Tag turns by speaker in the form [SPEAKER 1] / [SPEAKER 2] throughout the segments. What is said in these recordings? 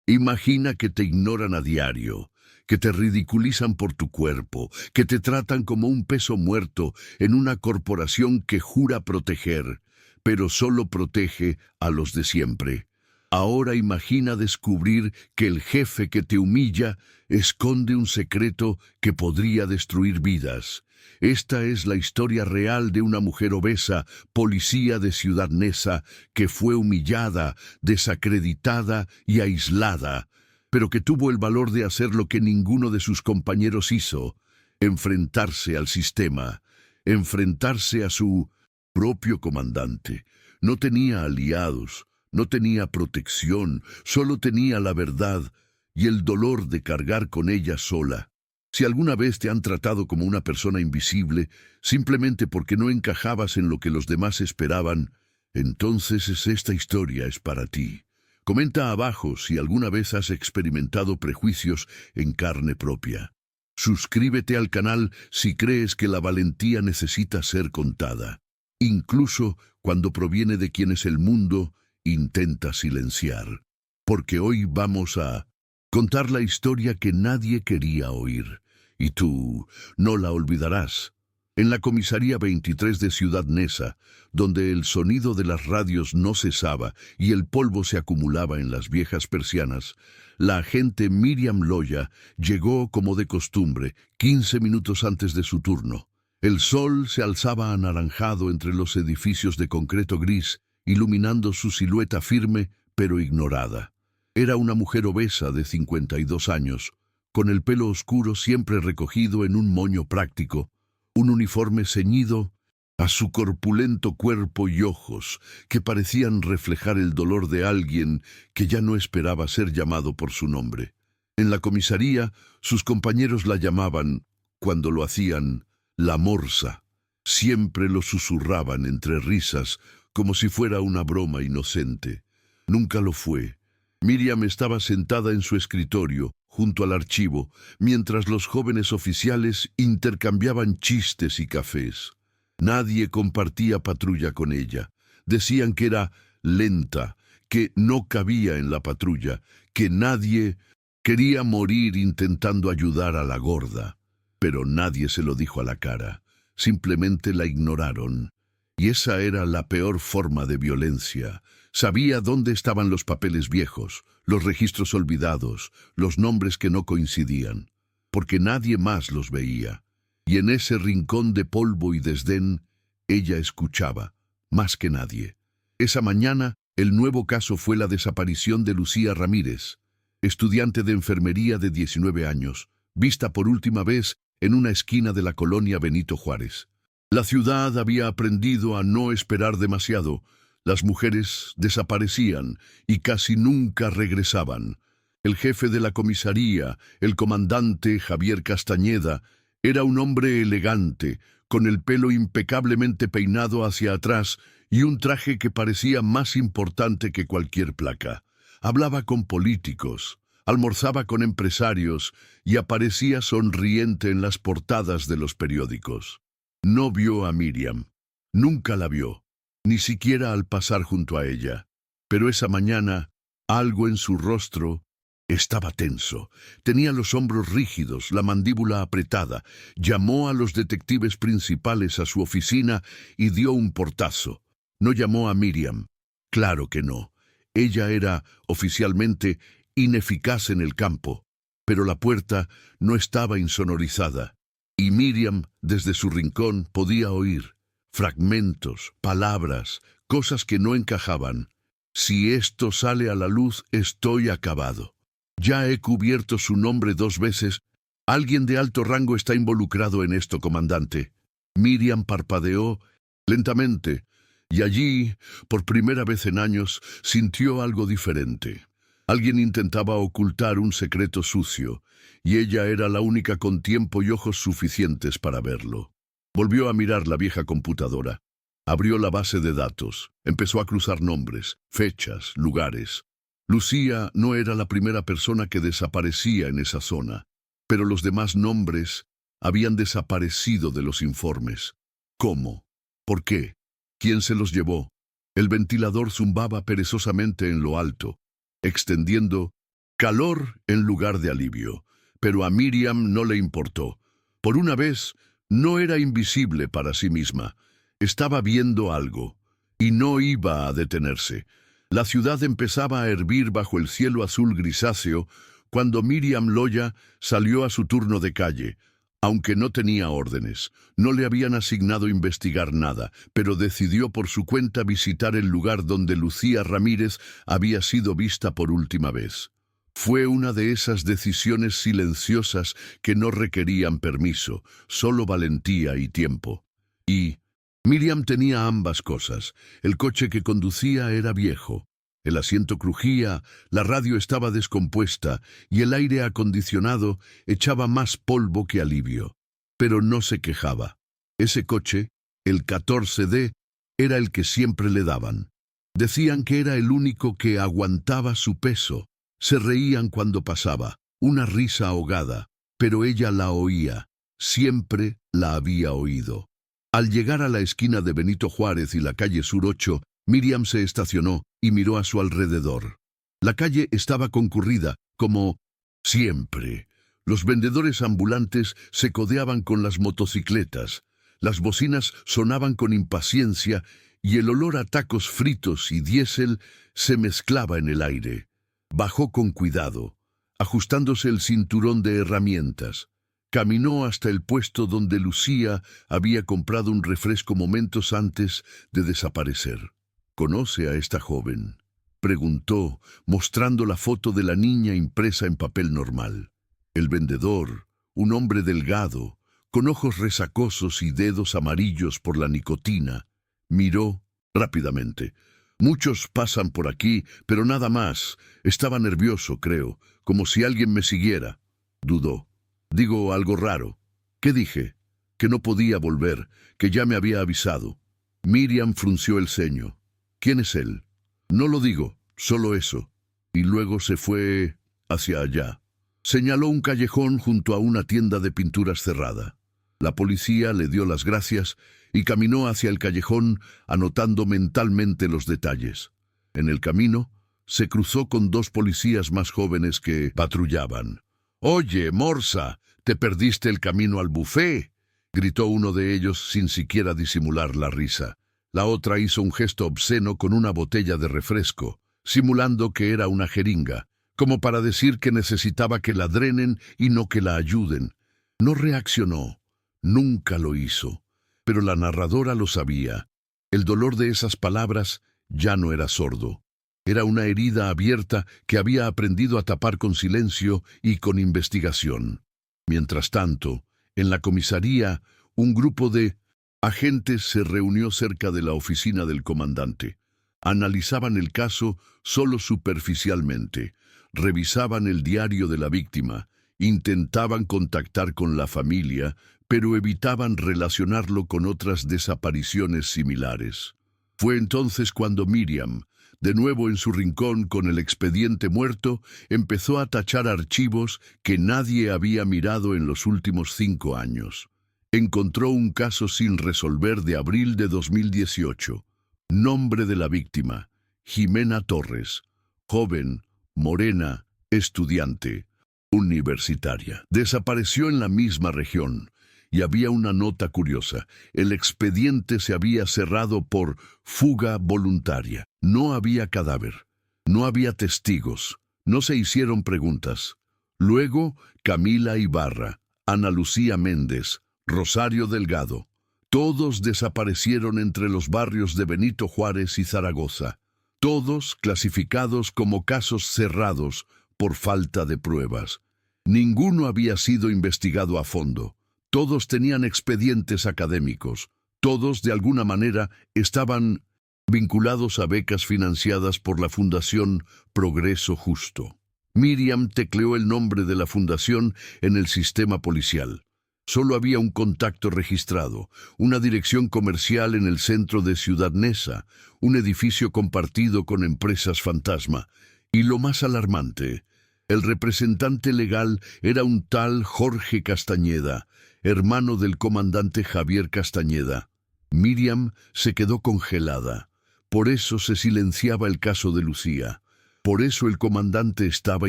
[SPEAKER 1] Imagina que te ignoran a diario, que te ridiculizan por tu cuerpo, que te tratan como un peso muerto en una corporación que jura proteger, pero solo protege a los de siempre. Ahora imagina descubrir que el jefe que te humilla esconde un secreto que podría destruir vidas. Esta es la historia real de una mujer obesa, policía de Ciudad Neza, que fue humillada, desacreditada y aislada, pero que tuvo el valor de hacer lo que ninguno de sus compañeros hizo: enfrentarse al sistema, enfrentarse a su propio comandante. No tenía aliados, no tenía protección, solo tenía la verdad y el dolor de cargar con ella sola. Si alguna vez te han tratado como una persona invisible, simplemente porque no encajabas en lo que los demás esperaban, entonces esta historia es para ti. Comenta abajo si alguna vez has experimentado prejuicios en carne propia. Suscríbete al canal si crees que la valentía necesita ser contada, incluso cuando proviene de quienes el mundo intenta silenciar. Porque hoy vamos a contar la historia que nadie quería oír, y tú no la olvidarás. En la comisaría 23 de Ciudad Neza, donde el sonido de las radios no cesaba y el polvo se acumulaba en las viejas persianas, la agente Miriam Loya llegó como de costumbre, 15 minutos antes de su turno. El sol se alzaba anaranjado entre los edificios de concreto gris, iluminando su silueta firme pero ignorada. Era una mujer obesa de 52 años, con el pelo oscuro siempre recogido en un moño práctico, un uniforme ceñido a su corpulento cuerpo y ojos que parecían reflejar el dolor de alguien que ya no esperaba ser llamado por su nombre. En la comisaría, sus compañeros la llamaban, cuando lo hacían, la Morsa. Siempre lo susurraban entre risas, como si fuera una broma inocente. Nunca lo fue. Miriam estaba sentada en su escritorio, junto al archivo, mientras los jóvenes oficiales intercambiaban chistes y cafés. Nadie compartía patrulla con ella. Decían que era lenta, que no cabía en la patrulla, que nadie quería morir intentando ayudar a la gorda. Pero nadie se lo dijo a la cara. Simplemente la ignoraron. Y esa era la peor forma de violencia. Sabía dónde estaban los papeles viejos, los registros olvidados, los nombres que no coincidían, porque nadie más los veía. Y en ese rincón de polvo y desdén, ella escuchaba, más que nadie. Esa mañana, el nuevo caso fue la desaparición de Lucía Ramírez, estudiante de enfermería de 19 años, vista por última vez en una esquina de la colonia Benito Juárez. La ciudad había aprendido a no esperar demasiado. Las mujeres desaparecían y casi nunca regresaban. El jefe de la comisaría, el comandante Javier Castañeda, era un hombre elegante, con el pelo impecablemente peinado hacia atrás y un traje que parecía más importante que cualquier placa. Hablaba con políticos, almorzaba con empresarios y aparecía sonriente en las portadas de los periódicos. No vio a Miriam. Nunca la vio, ni siquiera al pasar junto a ella. Pero esa mañana, algo en su rostro estaba tenso. Tenía los hombros rígidos, la mandíbula apretada. Llamó a los detectives principales a su oficina y dio un portazo. No llamó a Miriam. Claro que no. Ella era, oficialmente, ineficaz en el campo. Pero la puerta no estaba insonorizada. Y Miriam, desde su rincón, podía oír fragmentos, palabras, cosas que no encajaban. Si esto sale a la luz, estoy acabado. Ya he cubierto su nombre 2 veces. Alguien de alto rango está involucrado en esto, comandante. Miriam parpadeó lentamente, y allí, por primera vez en años, sintió algo diferente. Alguien intentaba ocultar un secreto sucio, y ella era la única con tiempo y ojos suficientes para verlo. Volvió a mirar la vieja computadora. Abrió la base de datos. Empezó a cruzar nombres, fechas, lugares. Lucía no era la primera persona que desaparecía en esa zona, pero los demás nombres habían desaparecido de los informes. ¿Cómo? ¿Por qué? ¿Quién se los llevó? El ventilador zumbaba perezosamente en lo alto, extendiendo Calor en lugar de alivio. Pero a Miriam no le importó. Por una vez, no era invisible para sí misma. Estaba viendo algo, y no iba a detenerse. La ciudad empezaba a hervir bajo el cielo azul grisáceo cuando Miriam Loya salió a su turno de calle. Aunque no tenía órdenes, no le habían asignado investigar nada, pero decidió por su cuenta visitar el lugar donde Lucía Ramírez había sido vista por última vez. Fue una de esas decisiones silenciosas que no requerían permiso, solo valentía y tiempo. Y Miriam tenía ambas cosas. El coche que conducía era viejo. El asiento crujía, la radio estaba descompuesta y el aire acondicionado echaba más polvo que alivio. Pero no se quejaba. Ese coche, el 14D, era el que siempre le daban. Decían que era el único que aguantaba su peso. Se reían cuando pasaba, una risa ahogada, pero ella la oía. Siempre la había oído. Al llegar a la esquina de Benito Juárez y la calle Sur 8, Miriam se estacionó y miró a su alrededor. La calle estaba concurrida, como siempre. Los vendedores ambulantes se codeaban con las motocicletas, las bocinas sonaban con impaciencia y el olor a tacos fritos y diésel se mezclaba en el aire. Bajó con cuidado, ajustándose el cinturón de herramientas. Caminó hasta el puesto donde Lucía había comprado un refresco momentos antes de desaparecer. ¿Conoce a esta joven?, preguntó, mostrando la foto de la niña impresa en papel normal. El vendedor, un hombre delgado, con ojos resacosos y dedos amarillos por la nicotina, miró rápidamente. Muchos pasan por aquí, pero nada más. Estaba nervioso, creo, como si alguien me siguiera. Dudó. Digo algo raro. ¿Qué dije? Que no podía volver, que ya me había avisado. Miriam frunció el ceño. ¿Quién es él? No lo digo, solo eso. Y luego se fue hacia allá. Señaló un callejón junto a una tienda de pinturas cerrada. La policía le dio las gracias y caminó hacia el callejón, anotando mentalmente los detalles. En el camino, se cruzó con dos policías más jóvenes que patrullaban. «Oye, Morsa, ¿te perdiste el camino al buffet?», gritó uno de ellos sin siquiera disimular la risa. La otra hizo un gesto obsceno con una botella de refresco, simulando que era una jeringa, como para decir que necesitaba que la drenen y no que la ayuden. No reaccionó. Nunca lo hizo. Pero la narradora lo sabía. El dolor de esas palabras ya no era sordo. Era una herida abierta que había aprendido a tapar con silencio y con investigación. Mientras tanto, en la comisaría, un grupo de agentes se reunió cerca de la oficina del comandante. Analizaban el caso solo superficialmente. Revisaban el diario de la víctima. Intentaban contactar con la familia, pero evitaban relacionarlo con otras desapariciones similares. Fue entonces cuando Miriam, de nuevo en su rincón con el expediente muerto, empezó a tachar archivos que nadie había mirado en los últimos 5 años. Encontró un caso sin resolver de abril de 2018. Nombre de la víctima: Jimena Torres. Joven, morena, estudiante, universitaria. Desapareció en la misma región. Y había una nota curiosa. El expediente se había cerrado por fuga voluntaria. No había cadáver. No había testigos. No se hicieron preguntas. Luego, Camila Ibarra, Ana Lucía Méndez, Rosario Delgado. Todos desaparecieron entre los barrios de Benito Juárez y Zaragoza. Todos clasificados como casos cerrados por falta de pruebas. Ninguno había sido investigado a fondo. Todos tenían expedientes académicos. Todos, de alguna manera, estaban vinculados a becas financiadas por la Fundación Progreso Justo. Miriam tecleó el nombre de la fundación en el sistema policial. Solo había un contacto registrado, una dirección comercial en el centro de Ciudad Neza, un edificio compartido con empresas fantasma. Y lo más alarmante, el representante legal era un tal Jorge Castañeda, hermano del comandante Javier Castañeda. Miriam se quedó congelada. Por eso se silenciaba el caso de Lucía. Por eso el comandante estaba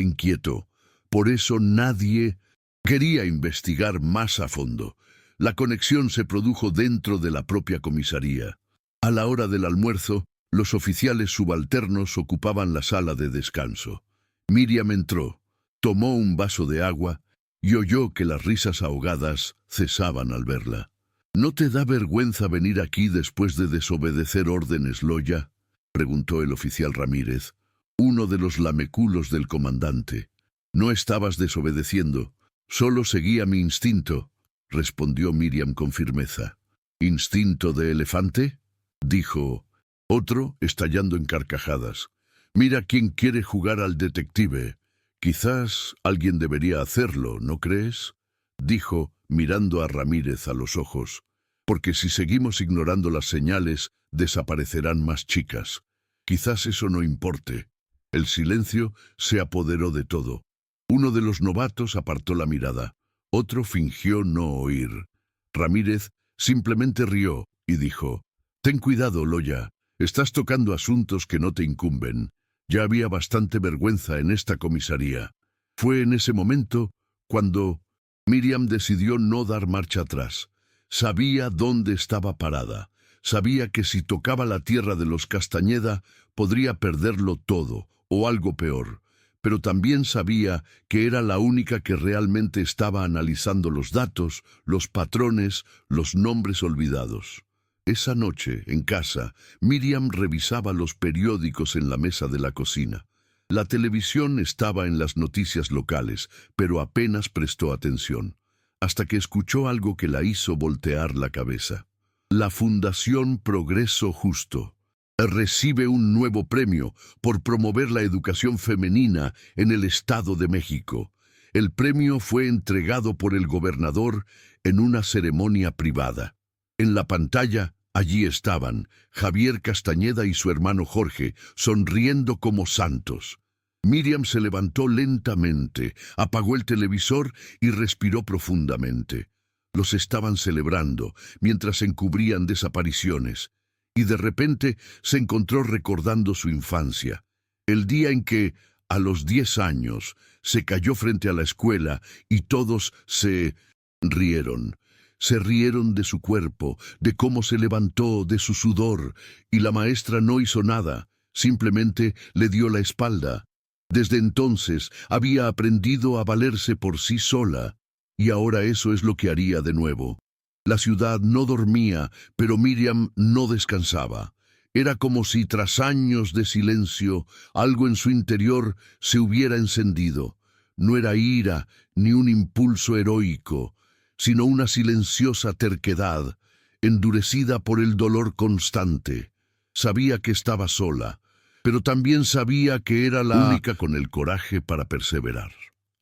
[SPEAKER 1] inquieto. Por eso nadie quería investigar más a fondo. La conexión se produjo dentro de la propia comisaría. A la hora del almuerzo, los oficiales subalternos ocupaban la sala de descanso. Miriam entró, tomó un vaso de agua y oyó que las risas ahogadas cesaban al verla. ¿No te da vergüenza venir aquí después de desobedecer órdenes, Loya?, preguntó el oficial Ramírez, uno de los lameculos del comandante. No estabas desobedeciendo, solo seguía mi instinto, respondió Miriam con firmeza. ¿Instinto de elefante?, dijo otro, estallando en carcajadas. Mira quién quiere jugar al detective. Quizás alguien debería hacerlo, ¿no crees?, dijo, mirando a Ramírez a los ojos. Porque si seguimos ignorando las señales, desaparecerán más chicas. Quizás eso no importe. El silencio se apoderó de todo. Uno de los novatos apartó la mirada. Otro fingió no oír. Ramírez simplemente rió y dijo: «Ten cuidado, Loya. Estás tocando asuntos que no te incumben. Ya había bastante vergüenza en esta comisaría». Fue en ese momento cuando Miriam decidió no dar marcha atrás. Sabía dónde estaba parada. Sabía que si tocaba la tierra de los Castañeda podría perderlo todo, o algo peor. Pero también sabía que era la única que realmente estaba analizando los datos, los patrones, los nombres olvidados. Esa noche, en casa, Miriam revisaba los periódicos en la mesa de la cocina. La televisión estaba en las noticias locales, pero apenas prestó atención, hasta que escuchó algo que la hizo voltear la cabeza. La Fundación Progreso Justo recibe un nuevo premio por promover la educación femenina en el Estado de México. El premio fue entregado por el gobernador en una ceremonia privada. En la pantalla, allí estaban Javier Castañeda y su hermano Jorge, sonriendo como santos. Miriam se levantó lentamente, apagó el televisor y respiró profundamente. Los estaban celebrando mientras encubrían desapariciones, y de repente se encontró recordando su infancia, el día en que, a los 10 años, se cayó frente a la escuela y todos se rieron. Se rieron de su cuerpo, de cómo se levantó, de su sudor, y la maestra no hizo nada, simplemente le dio la espalda. Desde entonces había aprendido a valerse por sí sola, y ahora eso es lo que haría de nuevo. La ciudad no dormía, pero Miriam no descansaba. Era como si tras años de silencio, algo en su interior se hubiera encendido. No era ira ni un impulso heroico, sino una silenciosa terquedad, endurecida por el dolor constante. Sabía que estaba sola, pero también sabía que era la única con el coraje para perseverar.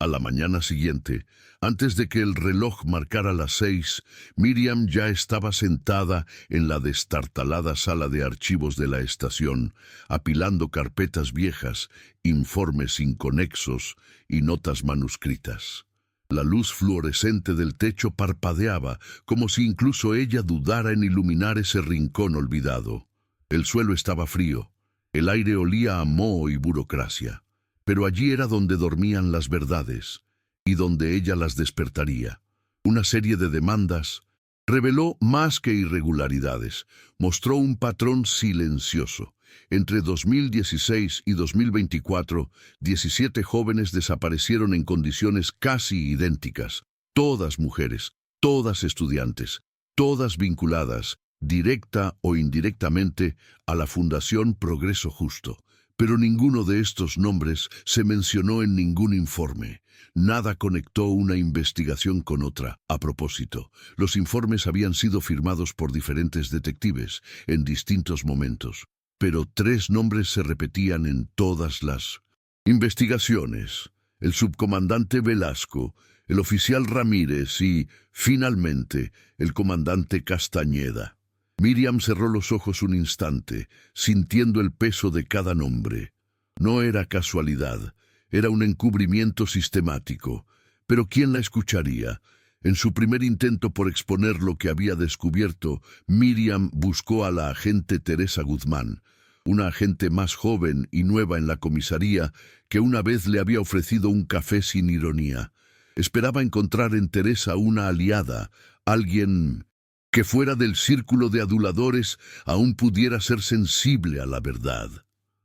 [SPEAKER 1] A la mañana siguiente, antes de que el reloj marcara las 6, Miriam ya estaba sentada en la destartalada sala de archivos de la estación, apilando carpetas viejas, informes inconexos y notas manuscritas. La luz fluorescente del techo parpadeaba, como si incluso ella dudara en iluminar ese rincón olvidado. El suelo estaba frío, el aire olía a moho y burocracia. Pero allí era donde dormían las verdades, y donde ella las despertaría. Una serie de demandas reveló más que irregularidades, mostró un patrón silencioso. Entre 2016 y 2024, 17 jóvenes desaparecieron en condiciones casi idénticas. Todas mujeres, todas estudiantes, todas vinculadas, directa o indirectamente, a la Fundación Progreso Justo. Pero ninguno de estos nombres se mencionó en ningún informe. Nada conectó una investigación con otra. A propósito, los informes habían sido firmados por diferentes detectives en distintos momentos, pero 3 nombres se repetían en todas las investigaciones: el subcomandante Velasco, el oficial Ramírez y, finalmente, el comandante Castañeda. Miriam cerró los ojos un instante, sintiendo el peso de cada nombre. No era casualidad, era un encubrimiento sistemático. Pero ¿quién la escucharía? En su primer intento por exponer lo que había descubierto, Miriam buscó a la agente Teresa Guzmán, una agente más joven y nueva en la comisaría, que una vez le había ofrecido un café sin ironía. Esperaba encontrar en Teresa una aliada, alguien que fuera del círculo de aduladores, aún pudiera ser sensible a la verdad.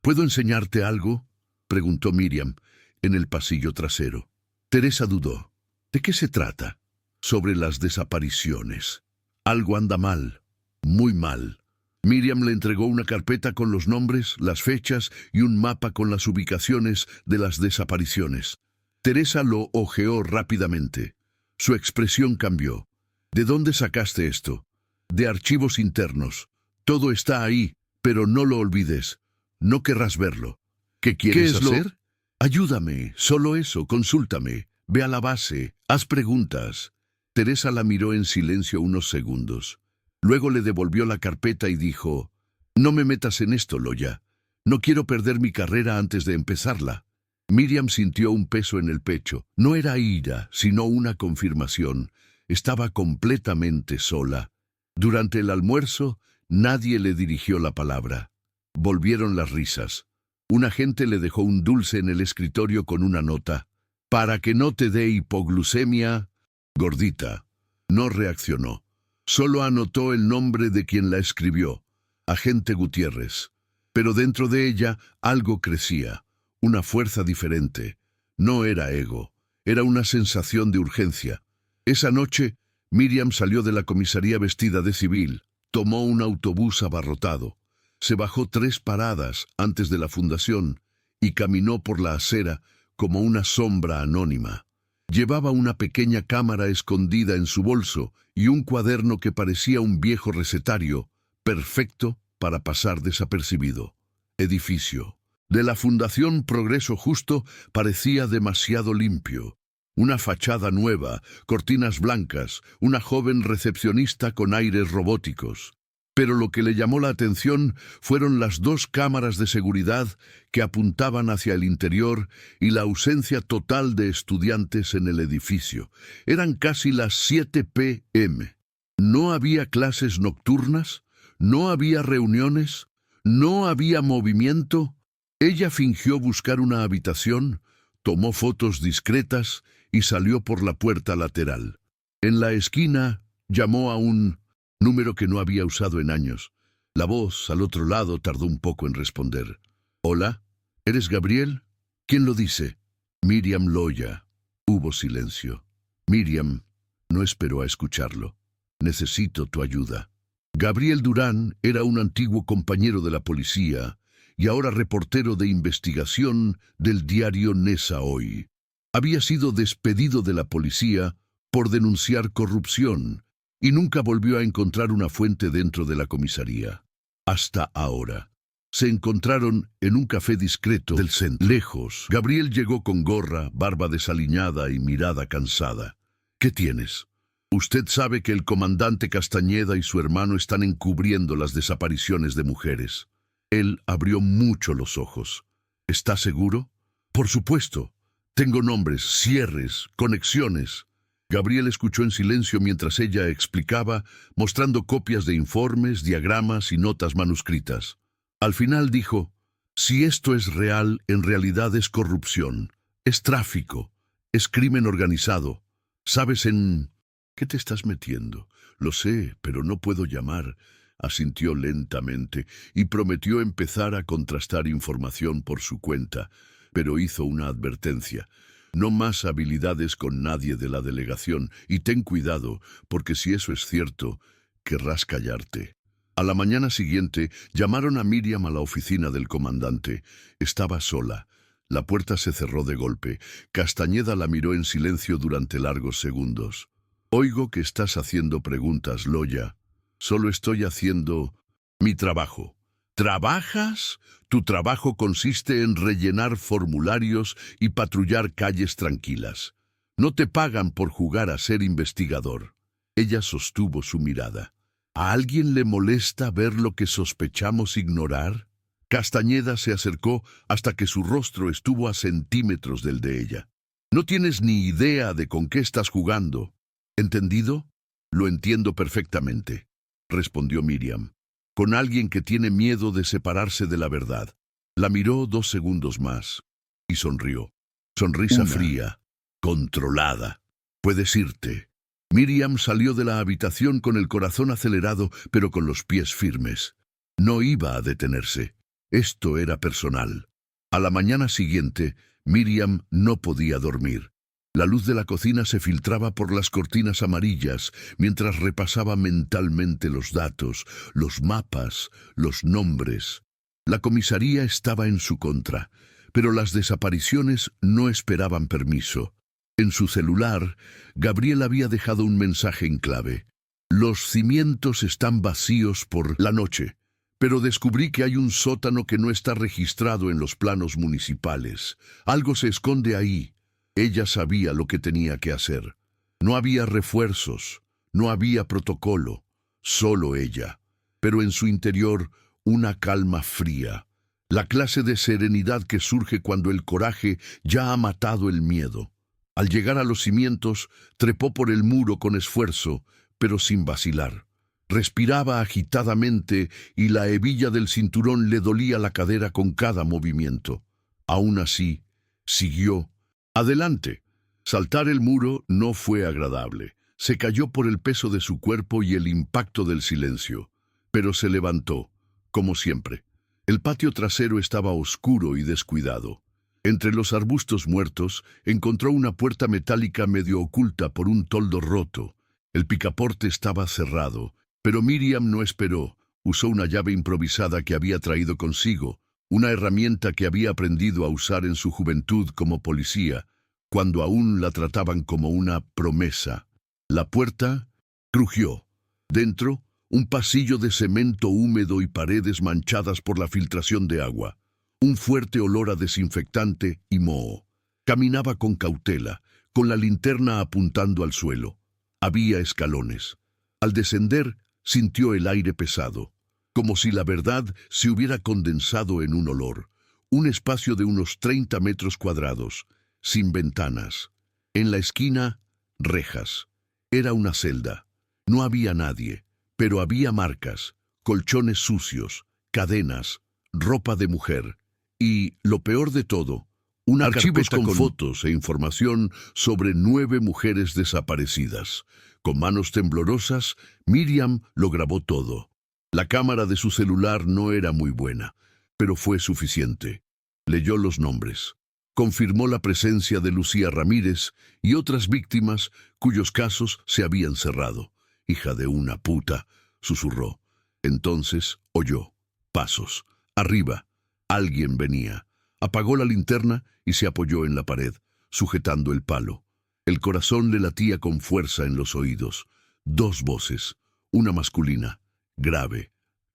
[SPEAKER 1] ¿Puedo enseñarte algo?, preguntó Miriam, en el pasillo trasero. Teresa dudó. ¿De qué se trata? Sobre las desapariciones. Algo anda mal, muy mal. Miriam le entregó una carpeta con los nombres, las fechas y un mapa con las ubicaciones de las desapariciones. Teresa lo hojeó rápidamente. Su expresión cambió. ¿De dónde sacaste esto? De archivos internos. Todo está ahí, pero no lo olvides. No querrás verlo. ¿Qué quieres hacer? Ayúdame, solo eso, consúltame. Ve a la base, haz preguntas. Teresa la miró en silencio unos segundos. Luego le devolvió la carpeta y dijo: «No me metas en esto, Loya. No quiero perder mi carrera antes de empezarla». Miriam sintió un peso en el pecho. No era ira, sino una confirmación. Estaba completamente sola. Durante el almuerzo, nadie le dirigió la palabra. Volvieron las risas. Un agente le dejó un dulce en el escritorio con una nota. «Para que no te dé hipoglucemia, gordita». No reaccionó. Solo anotó el nombre de quien la escribió, agente Gutiérrez. Pero dentro de ella algo crecía, una fuerza diferente. No era ego, era una sensación de urgencia. Esa noche, Miriam salió de la comisaría vestida de civil, tomó un autobús abarrotado, se bajó 3 paradas antes de la fundación y caminó por la acera como una sombra anónima. Llevaba una pequeña cámara escondida en su bolso y un cuaderno que parecía un viejo recetario, perfecto para pasar desapercibido. Edificio. De la Fundación Progreso Justo parecía demasiado limpio. Una fachada nueva, cortinas blancas, una joven recepcionista con aires robóticos. Pero lo que le llamó la atención fueron las 2 cámaras de seguridad que apuntaban hacia el interior y la ausencia total de estudiantes en el edificio. Eran casi las 7 p.m. No había clases nocturnas, no había reuniones, no había movimiento. Ella fingió buscar una habitación, tomó fotos discretas y salió por la puerta lateral. En la esquina llamó a un número que no había usado en años. La voz al otro lado tardó un poco en responder. «Hola, ¿eres Gabriel? ¿Quién lo dice?» «Miriam Loya». Hubo silencio. Miriam no esperó a escucharlo. «Necesito tu ayuda». Gabriel Durán era un antiguo compañero de la policía y ahora reportero de investigación del diario Nesa Hoy. Había sido despedido de la policía por denunciar corrupción y nunca volvió a encontrar una fuente dentro de la comisaría. Hasta ahora. Se encontraron en un café discreto del centro. Lejos, Gabriel llegó con gorra, barba desaliñada y mirada cansada. «¿Qué tienes?» «Usted sabe que el comandante Castañeda y su hermano están encubriendo las desapariciones de mujeres». Él abrió mucho los ojos. «¿Está seguro?» «Por supuesto. Tengo nombres, cierres, conexiones». Gabriel escuchó en silencio mientras ella explicaba, mostrando copias de informes, diagramas y notas manuscritas. Al final dijo: «Si esto es real, en realidad es corrupción, es tráfico, es crimen organizado. ¿Sabes en qué te estás metiendo?» «Lo sé, pero no puedo llamar», asintió lentamente y prometió empezar a contrastar información por su cuenta, pero hizo una advertencia. «No más habilidades con nadie de la delegación, y ten cuidado, porque si eso es cierto, querrás callarte». A la mañana siguiente, llamaron a Miriam a la oficina del comandante. Estaba sola. La puerta se cerró de golpe. Castañeda la miró en silencio durante largos segundos. «Oigo que estás haciendo preguntas, Loya. Solo estoy haciendo mi trabajo». «¿Trabajas? Tu trabajo consiste en rellenar formularios y patrullar calles tranquilas. No te pagan por jugar a ser investigador». Ella sostuvo su mirada. «¿A alguien le molesta ver lo que sospechamos ignorar?» Castañeda se acercó hasta que su rostro estuvo a centímetros del de ella. «No tienes ni idea de con qué estás jugando. ¿Entendido?» «Lo entiendo perfectamente», respondió Miriam. con alguien que tiene miedo de separarse de la verdad. La miró 2 segundos más y sonrió. Sonrisa fría, controlada. Puedes irte. Miriam salió de la habitación con el corazón acelerado, pero con los pies firmes. No iba a detenerse. Esto era personal. A la mañana siguiente, Miriam no podía dormir. La luz de la cocina se filtraba por las cortinas amarillas mientras repasaba mentalmente los datos, los mapas, los nombres. La comisaría estaba en su contra, pero las desapariciones no esperaban permiso. En su celular, Gabriel había dejado un mensaje en clave. Los cimientos están vacíos por la noche, pero descubrí que hay un sótano que no está registrado en los planos municipales. Algo se esconde ahí. Ella sabía lo que tenía que hacer. No había refuerzos, no había protocolo, solo ella. Pero en su interior, una calma fría. La clase de serenidad que surge cuando el coraje ya ha matado el miedo. Al llegar a los cimientos, trepó por el muro con esfuerzo, pero sin vacilar. Respiraba agitadamente y la hebilla del cinturón le dolía la cadera con cada movimiento. Aún así, siguió. Adelante. Saltar el muro no fue agradable. Se cayó por el peso de su cuerpo y el impacto del silencio. Pero se levantó, como siempre. El patio trasero estaba oscuro y descuidado. Entre los arbustos muertos, encontró una puerta metálica medio oculta por un toldo roto. El picaporte estaba cerrado, pero Miriam no esperó. Usó una llave improvisada que había traído consigo, una herramienta que había aprendido a usar en su juventud como policía, cuando aún la trataban como una promesa. La puerta crujió. Dentro, un pasillo de cemento húmedo y paredes manchadas por la filtración de agua. Un fuerte olor a desinfectante y moho. Caminaba con cautela, con la linterna apuntando al suelo. Había escalones. Al descender, sintió el aire pesado, como si la verdad se hubiera condensado en un olor. Un espacio de unos 30 metros cuadrados, sin ventanas. En la esquina, rejas. Era una celda. No había nadie, pero había marcas, colchones sucios, cadenas, ropa de mujer. Y, lo peor de todo, una carpeta con fotos e información sobre 9 mujeres desaparecidas. Con manos temblorosas, Miriam lo grabó todo. La cámara de su celular no era muy buena, pero fue suficiente. Leyó los nombres. Confirmó la presencia de Lucía Ramírez y otras víctimas cuyos casos se habían cerrado. «Hija de una puta», susurró. Entonces oyó pasos. Arriba. Alguien venía. Apagó la linterna y se apoyó en la pared, sujetando el palo. El corazón le latía con fuerza en los oídos. 2 voces, una masculina, grave,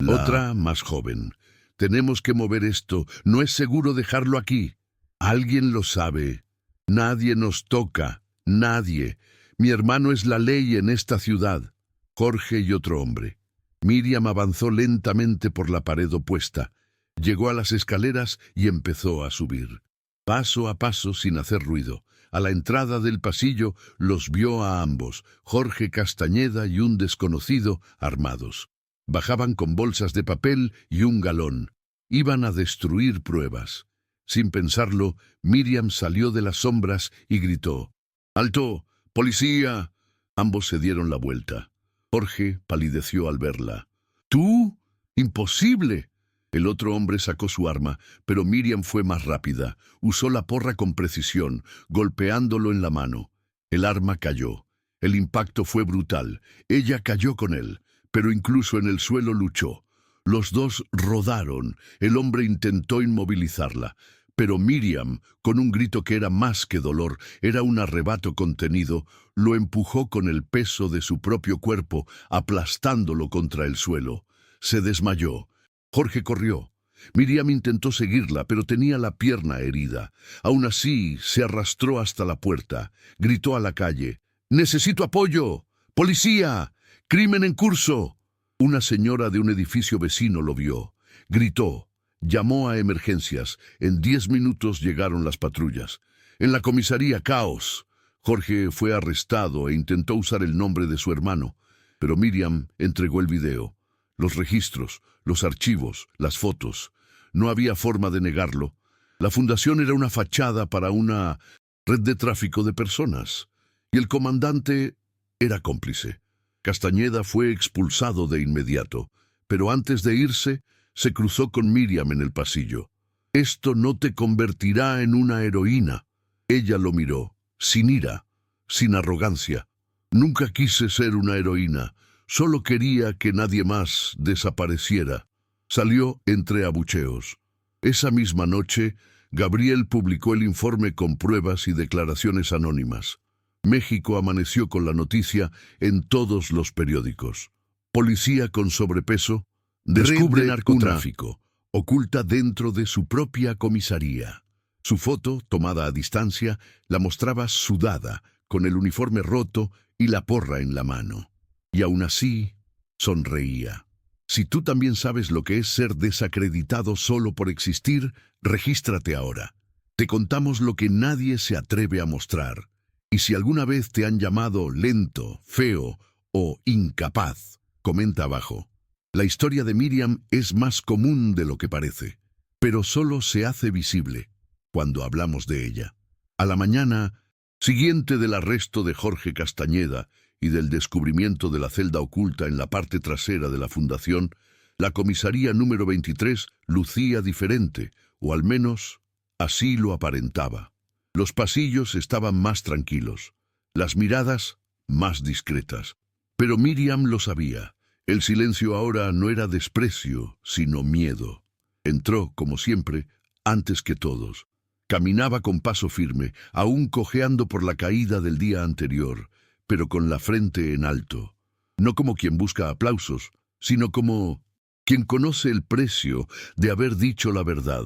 [SPEAKER 1] otra más joven. «Tenemos que mover esto, no es seguro dejarlo aquí. Alguien lo sabe. Nadie nos toca, nadie. Mi hermano es la ley en esta ciudad». Jorge y otro hombre. Miriam avanzó lentamente por la pared opuesta. Llegó a las escaleras y empezó a subir. Paso a paso, sin hacer ruido. A la entrada del pasillo los vio a ambos, Jorge Castañeda y un desconocido, armados. Bajaban con bolsas de papel y un galón. Iban a destruir pruebas. Sin pensarlo, Miriam salió de las sombras y gritó: «¡Alto! ¡Policía!». Ambos se dieron la vuelta. Jorge palideció al verla. «¿Tú? ¡Imposible!». El otro hombre sacó su arma, pero Miriam fue más rápida. Usó la porra con precisión, golpeándolo en la mano. El arma cayó. El impacto fue brutal. Ella cayó con él, pero incluso en el suelo luchó. Los dos rodaron. El hombre intentó inmovilizarla, pero Miriam, con un grito que era más que dolor, era un arrebato contenido, lo empujó con el peso de su propio cuerpo, aplastándolo contra el suelo. Se desmayó. Jorge corrió. Miriam intentó seguirla, pero tenía la pierna herida. Aún así, se arrastró hasta la puerta. Gritó a la calle: «¡Necesito apoyo! ¡Policía! ¡Crimen en curso!». Una señora de un edificio vecino lo vio. Gritó. Llamó a emergencias. En 10 minutos llegaron las patrullas. En la comisaría, caos. Jorge fue arrestado e intentó usar el nombre de su hermano, pero Miriam entregó el video. Los registros, los archivos, las fotos. No había forma de negarlo. La fundación era una fachada para una red de tráfico de personas. Y el comandante era cómplice. Castañeda fue expulsado de inmediato, pero antes de irse, se cruzó con Miriam en el pasillo. «Esto no te convertirá en una heroína». Ella lo miró, sin ira, sin arrogancia. «Nunca quise ser una heroína, solo quería que nadie más desapareciera». Salió entre abucheos. Esa misma noche, Gabriel publicó el informe con pruebas y declaraciones anónimas. México amaneció con la noticia en todos los periódicos. Policía con sobrepeso descubre narcotráfico, oculta dentro de su propia comisaría. Su foto, tomada a distancia, la mostraba sudada, con el uniforme roto y la porra en la mano. Y aún así, sonreía. Si tú también sabes lo que es ser desacreditado solo por existir, regístrate ahora. Te contamos lo que nadie se atreve a mostrar. Y si alguna vez te han llamado lento, feo o incapaz, comenta abajo. La historia de Miriam es más común de lo que parece, pero solo se hace visible cuando hablamos de ella. A la mañana siguiente del arresto de Jorge Castañeda y del descubrimiento de la celda oculta en la parte trasera de la fundación, la comisaría número 23 lucía diferente, o al menos así lo aparentaba. Los pasillos estaban más tranquilos, las miradas más discretas. Pero Miriam lo sabía. El silencio ahora no era desprecio, sino miedo. Entró, como siempre, antes que todos. Caminaba con paso firme, aún cojeando por la caída del día anterior, pero con la frente en alto. No como quien busca aplausos, sino como quien conoce el precio de haber dicho la verdad.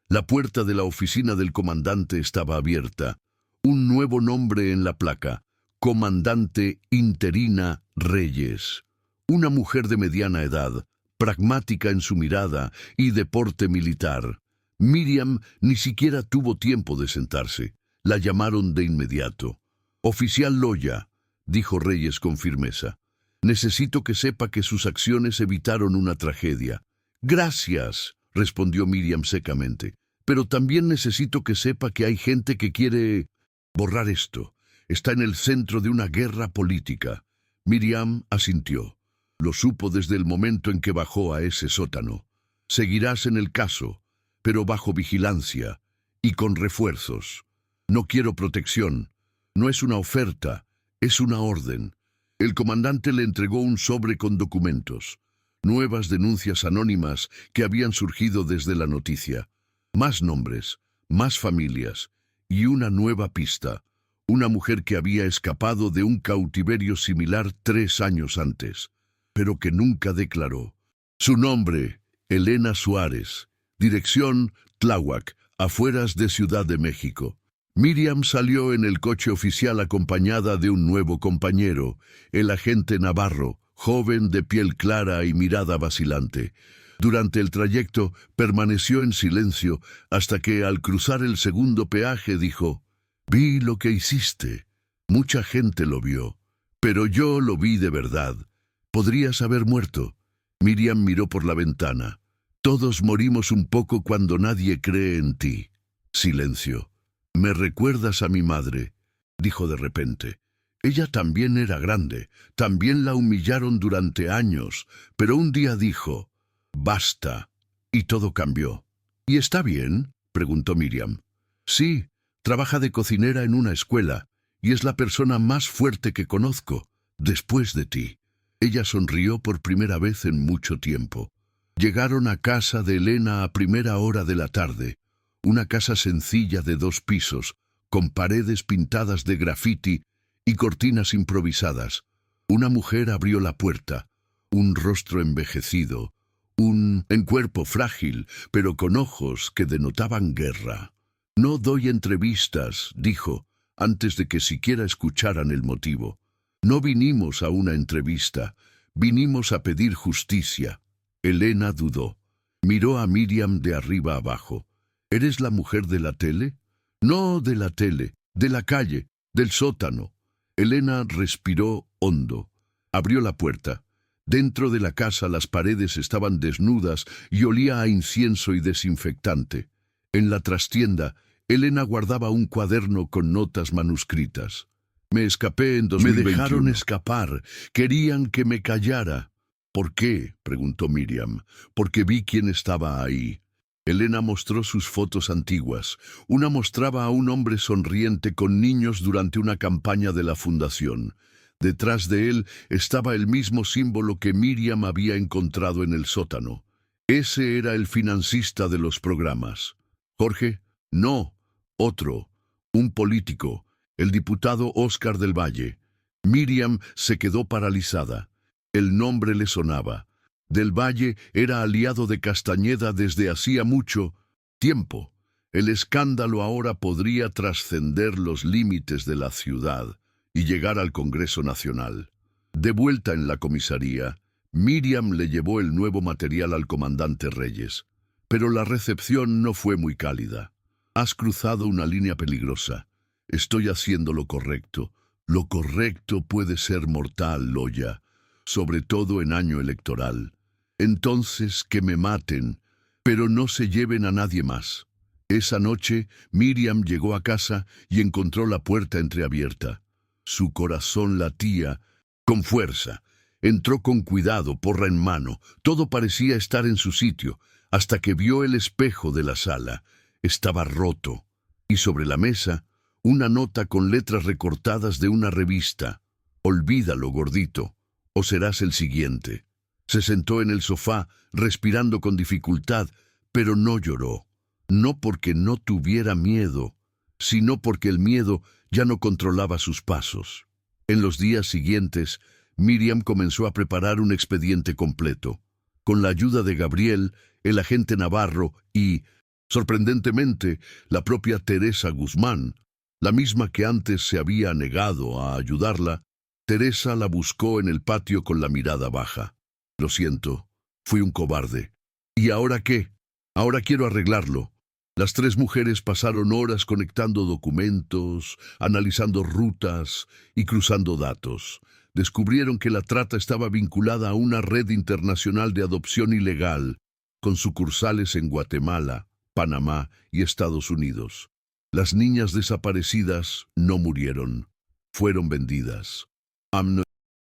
[SPEAKER 1] La puerta de la oficina del comandante estaba abierta. Un nuevo nombre en la placa: Comandante Interina Reyes. Una mujer de mediana edad, pragmática en su mirada y de porte militar. Miriam ni siquiera tuvo tiempo de sentarse. La llamaron de inmediato. «Oficial Loya», dijo Reyes con firmeza. «Necesito que sepa que sus acciones evitaron una tragedia». «Gracias», respondió Miriam secamente. «Pero también necesito que sepa que hay gente que quiere borrar esto. Está en el centro de una guerra política». Miriam asintió. Lo supo desde el momento en que bajó a ese sótano. «Seguirás en el caso, pero bajo vigilancia y con refuerzos. No quiero protección. No es una oferta, es una orden». El comandante le entregó un sobre con documentos. Nuevas denuncias anónimas que habían surgido desde la noticia. Más nombres, más familias y una nueva pista. Una mujer que había escapado de un cautiverio similar 3 años antes, pero que nunca declaró. Su nombre, Elena Suárez. Dirección, Tláhuac, afueras de Ciudad de México. Miriam salió en el coche oficial acompañada de un nuevo compañero, el agente Navarro, joven de piel clara y mirada vacilante. Durante el trayecto permaneció en silencio hasta que, al cruzar el segundo peaje, dijo: «Vi lo que hiciste. Mucha gente lo vio, pero yo lo vi de verdad. Podrías haber muerto». Miriam miró por la ventana. «Todos morimos un poco cuando nadie cree en ti». Silencio. «Me recuerdas a mi madre», dijo de repente. Ella también era grande, también la humillaron durante años, pero un día dijo: «Basta», y todo cambió. «¿Y está bien?», preguntó Miriam. «Sí, trabaja de cocinera en una escuela, y es la persona más fuerte que conozco, después de ti». Ella sonrió por primera vez en mucho tiempo. Llegaron a casa de Elena a primera hora de la tarde. Una casa sencilla de 2 pisos, con paredes pintadas de grafiti y cortinas improvisadas. Una mujer abrió la puerta, un rostro envejecido, en cuerpo frágil, pero con ojos que denotaban guerra. «No doy entrevistas», dijo, antes de que siquiera escucharan el motivo. «No vinimos a una entrevista, vinimos a pedir justicia». Elena dudó. Miró a Miriam de arriba abajo. «¿Eres la mujer de la tele?» «No de la tele, de la calle, del sótano». Elena respiró hondo. Abrió la puerta. Dentro de la casa las paredes estaban desnudas y olía a incienso y desinfectante. En la trastienda, Elena guardaba un cuaderno con notas manuscritas. Me escapé en 2021. Me dejaron escapar. Querían que me callara. ¿Por qué?, preguntó Miriam. Porque vi quién estaba ahí. Elena mostró sus fotos antiguas. Una mostraba a un hombre sonriente con niños durante una campaña de la fundación. Detrás de él estaba el mismo símbolo que Miriam había encontrado en el sótano. Ese era el financista de los programas. ¿Jorge? No, otro, un político, el diputado Óscar del Valle. Miriam se quedó paralizada. El nombre le sonaba. Del Valle era aliado de Castañeda desde hacía mucho tiempo. El escándalo ahora podría trascender los límites de la ciudad y llegar al Congreso Nacional. De vuelta en la comisaría, Miriam le llevó el nuevo material al comandante Reyes. Pero la recepción no fue muy cálida. Has cruzado una línea peligrosa. Estoy haciendo lo correcto. Lo correcto puede ser mortal, Loya, sobre todo en año electoral. Entonces que me maten, pero no se lleven a nadie más. Esa noche, Miriam llegó a casa y encontró la puerta entreabierta. Su corazón latía con fuerza. Entró con cuidado, porra en mano. Todo parecía estar en su sitio, hasta que vio el espejo de la sala. Estaba roto. Y sobre la mesa, una nota con letras recortadas de una revista. Olvídalo, gordito, o serás el siguiente. Se sentó en el sofá, respirando con dificultad, pero no lloró. No porque no tuviera miedo, sino porque el miedo ya no controlaba sus pasos. En los días siguientes, Miriam comenzó a preparar un expediente completo. Con la ayuda de Gabriel, el agente Navarro y, sorprendentemente, la propia Teresa Guzmán, la misma que antes se había negado a ayudarla, Teresa la buscó en el patio con la mirada baja. Lo siento, fui un cobarde. ¿Y ahora qué? Ahora quiero arreglarlo. Las tres mujeres pasaron horas conectando documentos, analizando rutas y cruzando datos. Descubrieron que la trata estaba vinculada a una red internacional de adopción ilegal, con sucursales en Guatemala, Panamá y Estados Unidos. Las niñas desaparecidas no murieron, fueron vendidas.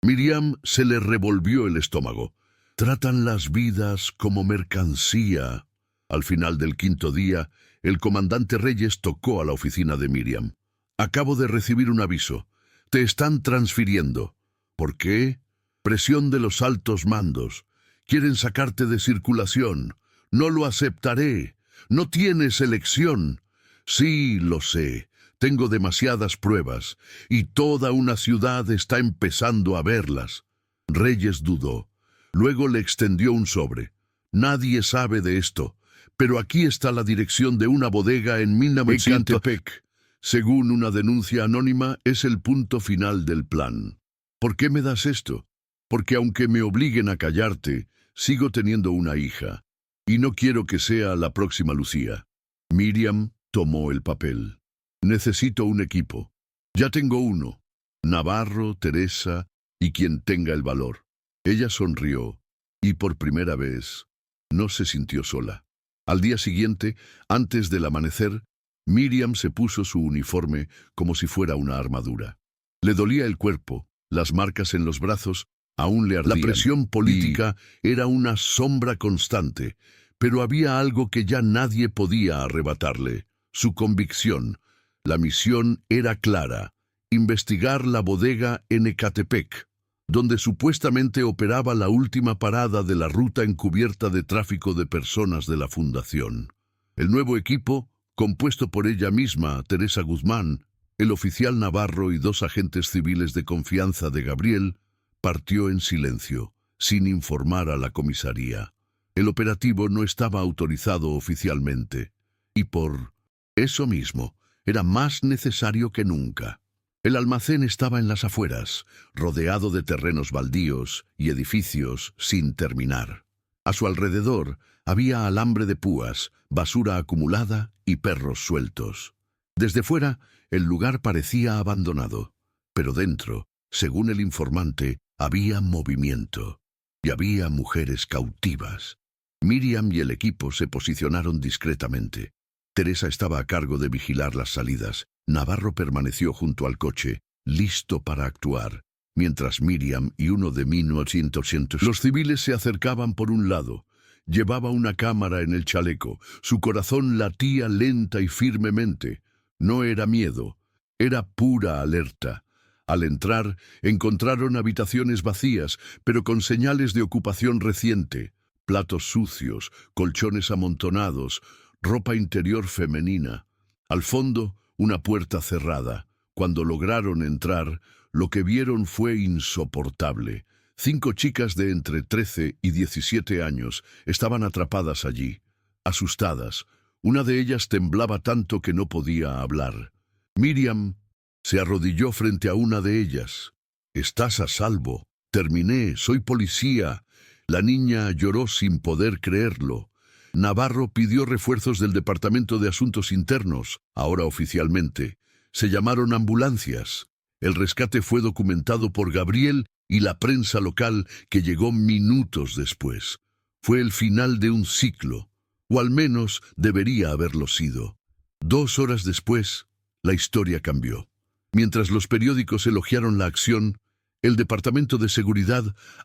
[SPEAKER 1] Miriam se le revolvió el estómago. Tratan las vidas como mercancía. Al final del quinto día, el comandante Reyes tocó a la oficina de Miriam. Acabo de recibir un aviso. Te están transfiriendo. ¿Por qué? Presión de los altos mandos. Quieren sacarte de circulación. No lo aceptaré. No tienes elección. Sí, lo sé. Tengo demasiadas pruebas, y toda una ciudad está empezando a verlas. Reyes dudó. Luego le extendió un sobre. Nadie sabe de esto, pero aquí está la dirección de una bodega en 1900. Ecatepec. Según una denuncia anónima, es el punto final del plan. ¿Por qué me das esto? Porque aunque me obliguen a callarte, sigo teniendo una hija, y no quiero que sea la próxima Lucía. Miriam tomó el papel. Necesito un equipo. Ya tengo uno. Navarro, Teresa y quien tenga el valor. Ella sonrió, y por primera vez no se sintió sola. Al día siguiente, antes del amanecer, Miriam se puso su uniforme como si fuera una armadura. Le dolía el cuerpo, las marcas en los brazos aún le ardían. La presión política era una sombra constante, pero había algo que ya nadie podía arrebatarle: su convicción. La misión era clara: investigar la bodega en Ecatepec, donde supuestamente operaba la última parada de la ruta encubierta de tráfico de personas de la Fundación. El nuevo equipo, compuesto por ella misma, Teresa Guzmán, el oficial Navarro y dos agentes civiles de confianza de Gabriel, partió en silencio, sin informar a la comisaría. El operativo no estaba autorizado oficialmente, y por eso mismo era más necesario que nunca. El almacén estaba en las afueras, rodeado de terrenos baldíos y edificios sin terminar. A su alrededor había alambre de púas, basura acumulada y perros sueltos. Desde fuera, el lugar parecía abandonado, pero dentro, según el informante, había movimiento. y había mujeres cautivas. Miriam y el equipo se posicionaron discretamente. Teresa estaba a cargo de vigilar las salidas. Navarro permaneció junto al coche, listo para actuar, mientras Miriam y uno de 1900. Los civiles se acercaban por un lado. Llevaba una cámara en el chaleco. Su corazón latía lenta y firmemente. No era miedo, era pura alerta. Al entrar, encontraron habitaciones vacías, pero con señales de ocupación reciente. Platos sucios, colchones amontonados, ropa interior femenina. Al fondo, una puerta cerrada. Cuando lograron entrar, lo que vieron fue insoportable. 5 chicas de entre 13 y 17 años estaban atrapadas allí, asustadas. Una de ellas temblaba tanto que no podía hablar. Miriam se arrodilló frente a una de ellas. «Estás a salvo. Terminé. Soy policía». La niña lloró sin poder creerlo. Navarro pidió refuerzos del Departamento de Asuntos Internos, ahora oficialmente. Se llamaron ambulancias. El rescate fue documentado por Gabriel y la prensa local, que llegó minutos después. Fue el final de un ciclo, o al menos debería haberlo sido. 2 horas después, la historia cambió. Mientras los periódicos elogiaron la acción, el Departamento de Seguridad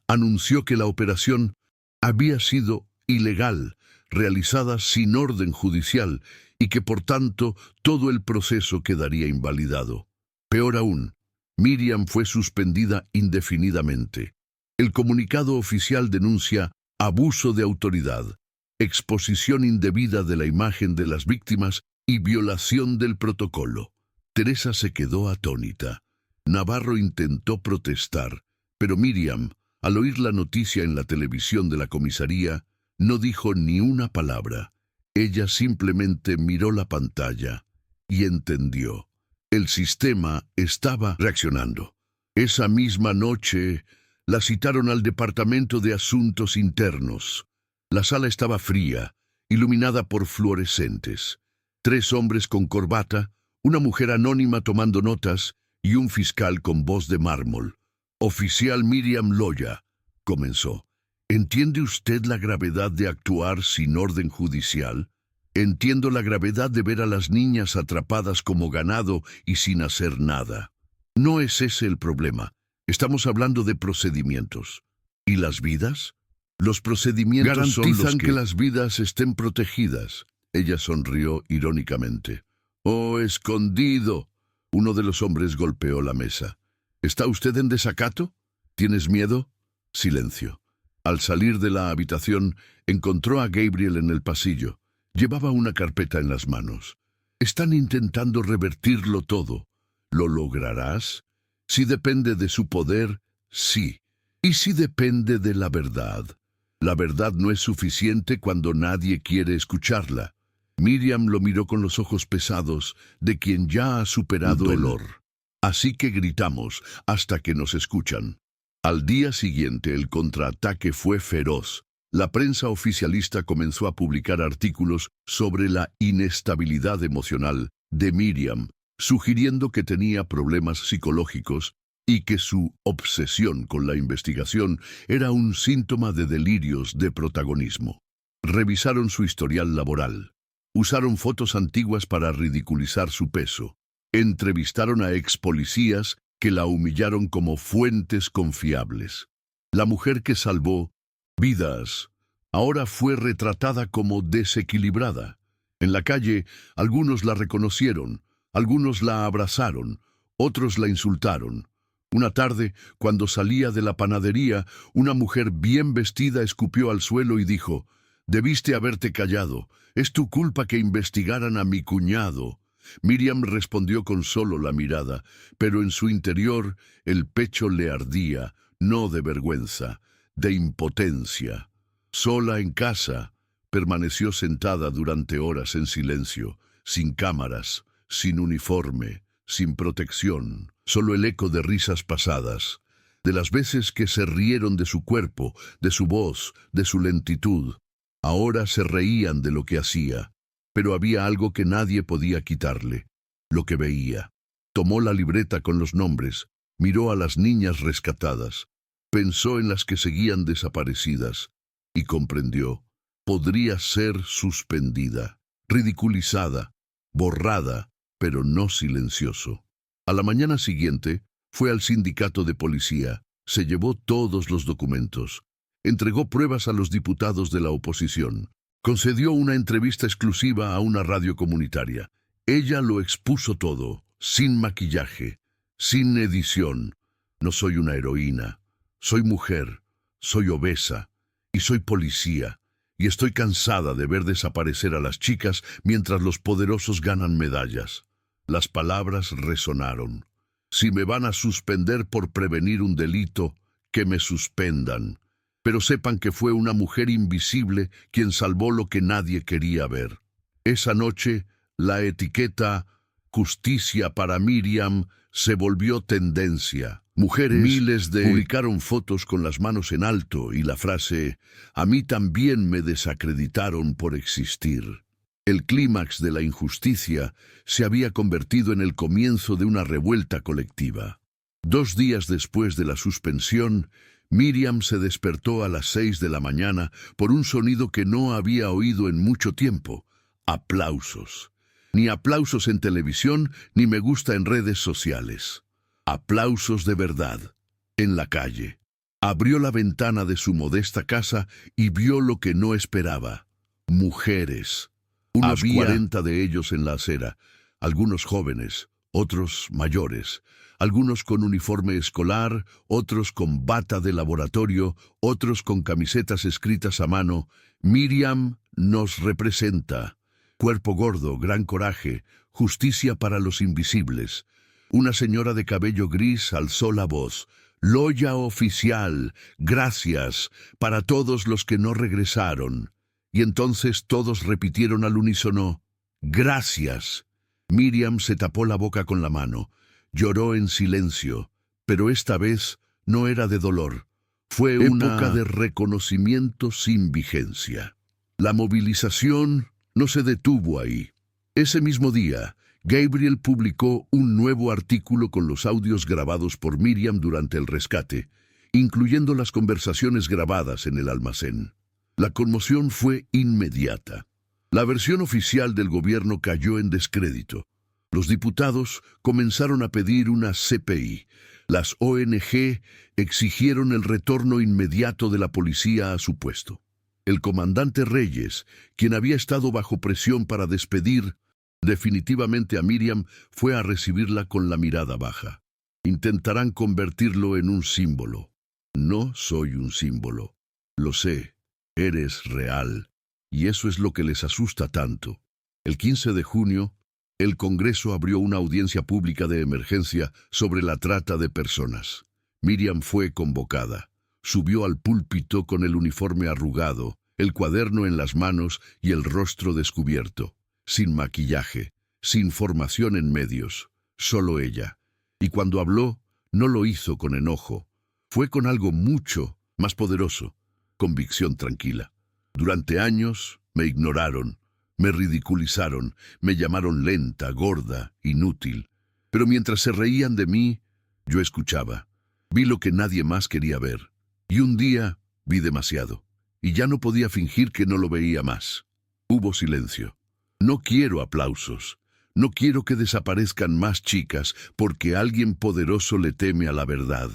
[SPEAKER 1] anunció que la operación había sido ilegal, realizada sin orden judicial, y que por tanto todo el proceso quedaría invalidado. Peor aún, Miriam fue suspendida indefinidamente. El comunicado oficial denuncia abuso de autoridad, exposición indebida de la imagen de las víctimas y violación del protocolo. Teresa se quedó atónita. Navarro intentó protestar, pero Miriam, al oír la noticia en la televisión de la comisaría, no dijo ni una palabra. Ella simplemente miró la pantalla y entendió. El sistema estaba reaccionando. Esa misma noche la citaron al Departamento de Asuntos Internos. La sala estaba fría, iluminada por fluorescentes. 3 hombres con corbata, una mujer anónima tomando notas y un fiscal con voz de mármol. «Oficial Miriam Loya», comenzó. «¿Entiende usted la gravedad de actuar sin orden judicial? Entiendo la gravedad de ver a las niñas atrapadas como ganado y sin hacer nada. No es ese el problema. Estamos hablando de procedimientos. ¿Y las vidas? Los procedimientos garantizan que las vidas estén protegidas». Ella sonrió irónicamente. «¡Oh, escondido!». Uno de los hombres golpeó la mesa. «¿Está usted en desacato? ¿Tienes miedo?». Silencio. Al salir de la habitación, encontró a Gabriel en el pasillo. Llevaba una carpeta en las manos. «Están intentando revertirlo todo. ¿Lo lograrás? Si depende de su poder, sí. Y si depende de la verdad. La verdad no es suficiente cuando nadie quiere escucharla». Miriam lo miró con los ojos pesados de quien ya ha superado el dolor. «Así que gritamos hasta que nos escuchan». Al día siguiente el contraataque fue feroz. La prensa oficialista comenzó a publicar artículos sobre la inestabilidad emocional de Miriam, sugiriendo que tenía problemas psicológicos y que su obsesión con la investigación era un síntoma de delirios de protagonismo. Revisaron su historial laboral. Usaron fotos antiguas para ridiculizar su peso. Entrevistaron a expolicías que la humillaron como fuentes confiables. La mujer que salvó vidas ahora fue retratada como desequilibrada. En la calle, algunos la reconocieron, algunos la abrazaron, otros la insultaron. Una tarde, cuando salía de la panadería, una mujer bien vestida escupió al suelo y dijo: «Debiste haberte callado. Es tu culpa que investigaran a mi cuñado». Miriam respondió con solo la mirada, pero en su interior el pecho le ardía, no de vergüenza, de impotencia. Sola en casa, permaneció sentada durante horas en silencio, sin cámaras, sin uniforme, sin protección, solo el eco de risas pasadas, de las veces que se rieron de su cuerpo, de su voz, de su lentitud. Ahora se reían de lo que hacía, pero había algo que nadie podía quitarle: lo que veía. Tomó la libreta con los nombres, miró a las niñas rescatadas. Pensó en las que seguían desaparecidas y comprendió. Podría ser suspendida, ridiculizada, borrada, pero no silencioso. A la mañana siguiente, fue al sindicato de policía, se llevó todos los documentos, entregó pruebas a los diputados de la oposición, concedió una entrevista exclusiva a una radio comunitaria. Ella lo expuso todo, sin maquillaje, sin edición. No soy una heroína, soy mujer, soy obesa y soy policía, y estoy cansada de ver desaparecer a las chicas mientras los poderosos ganan medallas. Las palabras resonaron. Si me van a suspender por prevenir un delito, que me suspendan. Pero sepan que fue una mujer invisible quien salvó lo que nadie quería ver. Esa noche, la etiqueta "Justicia para Miriam" se volvió tendencia. Miles publicaron fotos con las manos en alto y la frase "A mí también me desacreditaron por existir". El clímax de la injusticia se había convertido en el comienzo de una revuelta colectiva. 2 días después de la suspensión, Miriam se despertó a las 6 de la mañana por un sonido que no había oído en mucho tiempo: aplausos. Ni aplausos en televisión, ni me gusta en redes sociales. Aplausos de verdad, en la calle. Abrió la ventana de su modesta casa y vio lo que no esperaba: mujeres. Unos 40 de ellos en la acera, algunos jóvenes, otros mayores, algunos con uniforme escolar, otros con bata de laboratorio, otros con camisetas escritas a mano: "Miriam nos representa". Cuerpo gordo, gran coraje, justicia para los invisibles. Una señora de cabello gris alzó la voz: "Loya oficial, gracias, para todos los que no regresaron". Y entonces todos repitieron al unísono: "Gracias". Miriam se tapó la boca con la mano, lloró en silencio, pero esta vez no era de dolor. Fue una época de reconocimiento sin vigencia. La movilización no se detuvo ahí. Ese mismo día, Gabriel publicó un nuevo artículo con los audios grabados por Miriam durante el rescate, incluyendo las conversaciones grabadas en el almacén. La conmoción fue inmediata. La versión oficial del gobierno cayó en descrédito. Los diputados comenzaron a pedir una CPI. Las ONG exigieron el retorno inmediato de la policía a su puesto. El comandante Reyes, quien había estado bajo presión para despedir definitivamente a Miriam, fue a recibirla con la mirada baja. Intentarán convertirlo en un símbolo. No soy un símbolo. Lo sé. Eres real, y eso es lo que les asusta tanto. El 15 de junio, el Congreso abrió una audiencia pública de emergencia sobre la trata de personas. Miriam fue convocada. Subió al púlpito con el uniforme arrugado, el cuaderno en las manos y el rostro descubierto, sin maquillaje, sin formación en medios, solo ella. Y cuando habló, no lo hizo con enojo. Fue con algo mucho más poderoso: convicción tranquila. Durante años me ignoraron, me ridiculizaron, me llamaron lenta, gorda, inútil. Pero mientras se reían de mí, yo escuchaba. Vi lo que nadie más quería ver. Y un día vi demasiado, y ya no podía fingir que no lo veía más. Hubo silencio. No quiero aplausos. No quiero que desaparezcan más chicas porque alguien poderoso le teme a la verdad.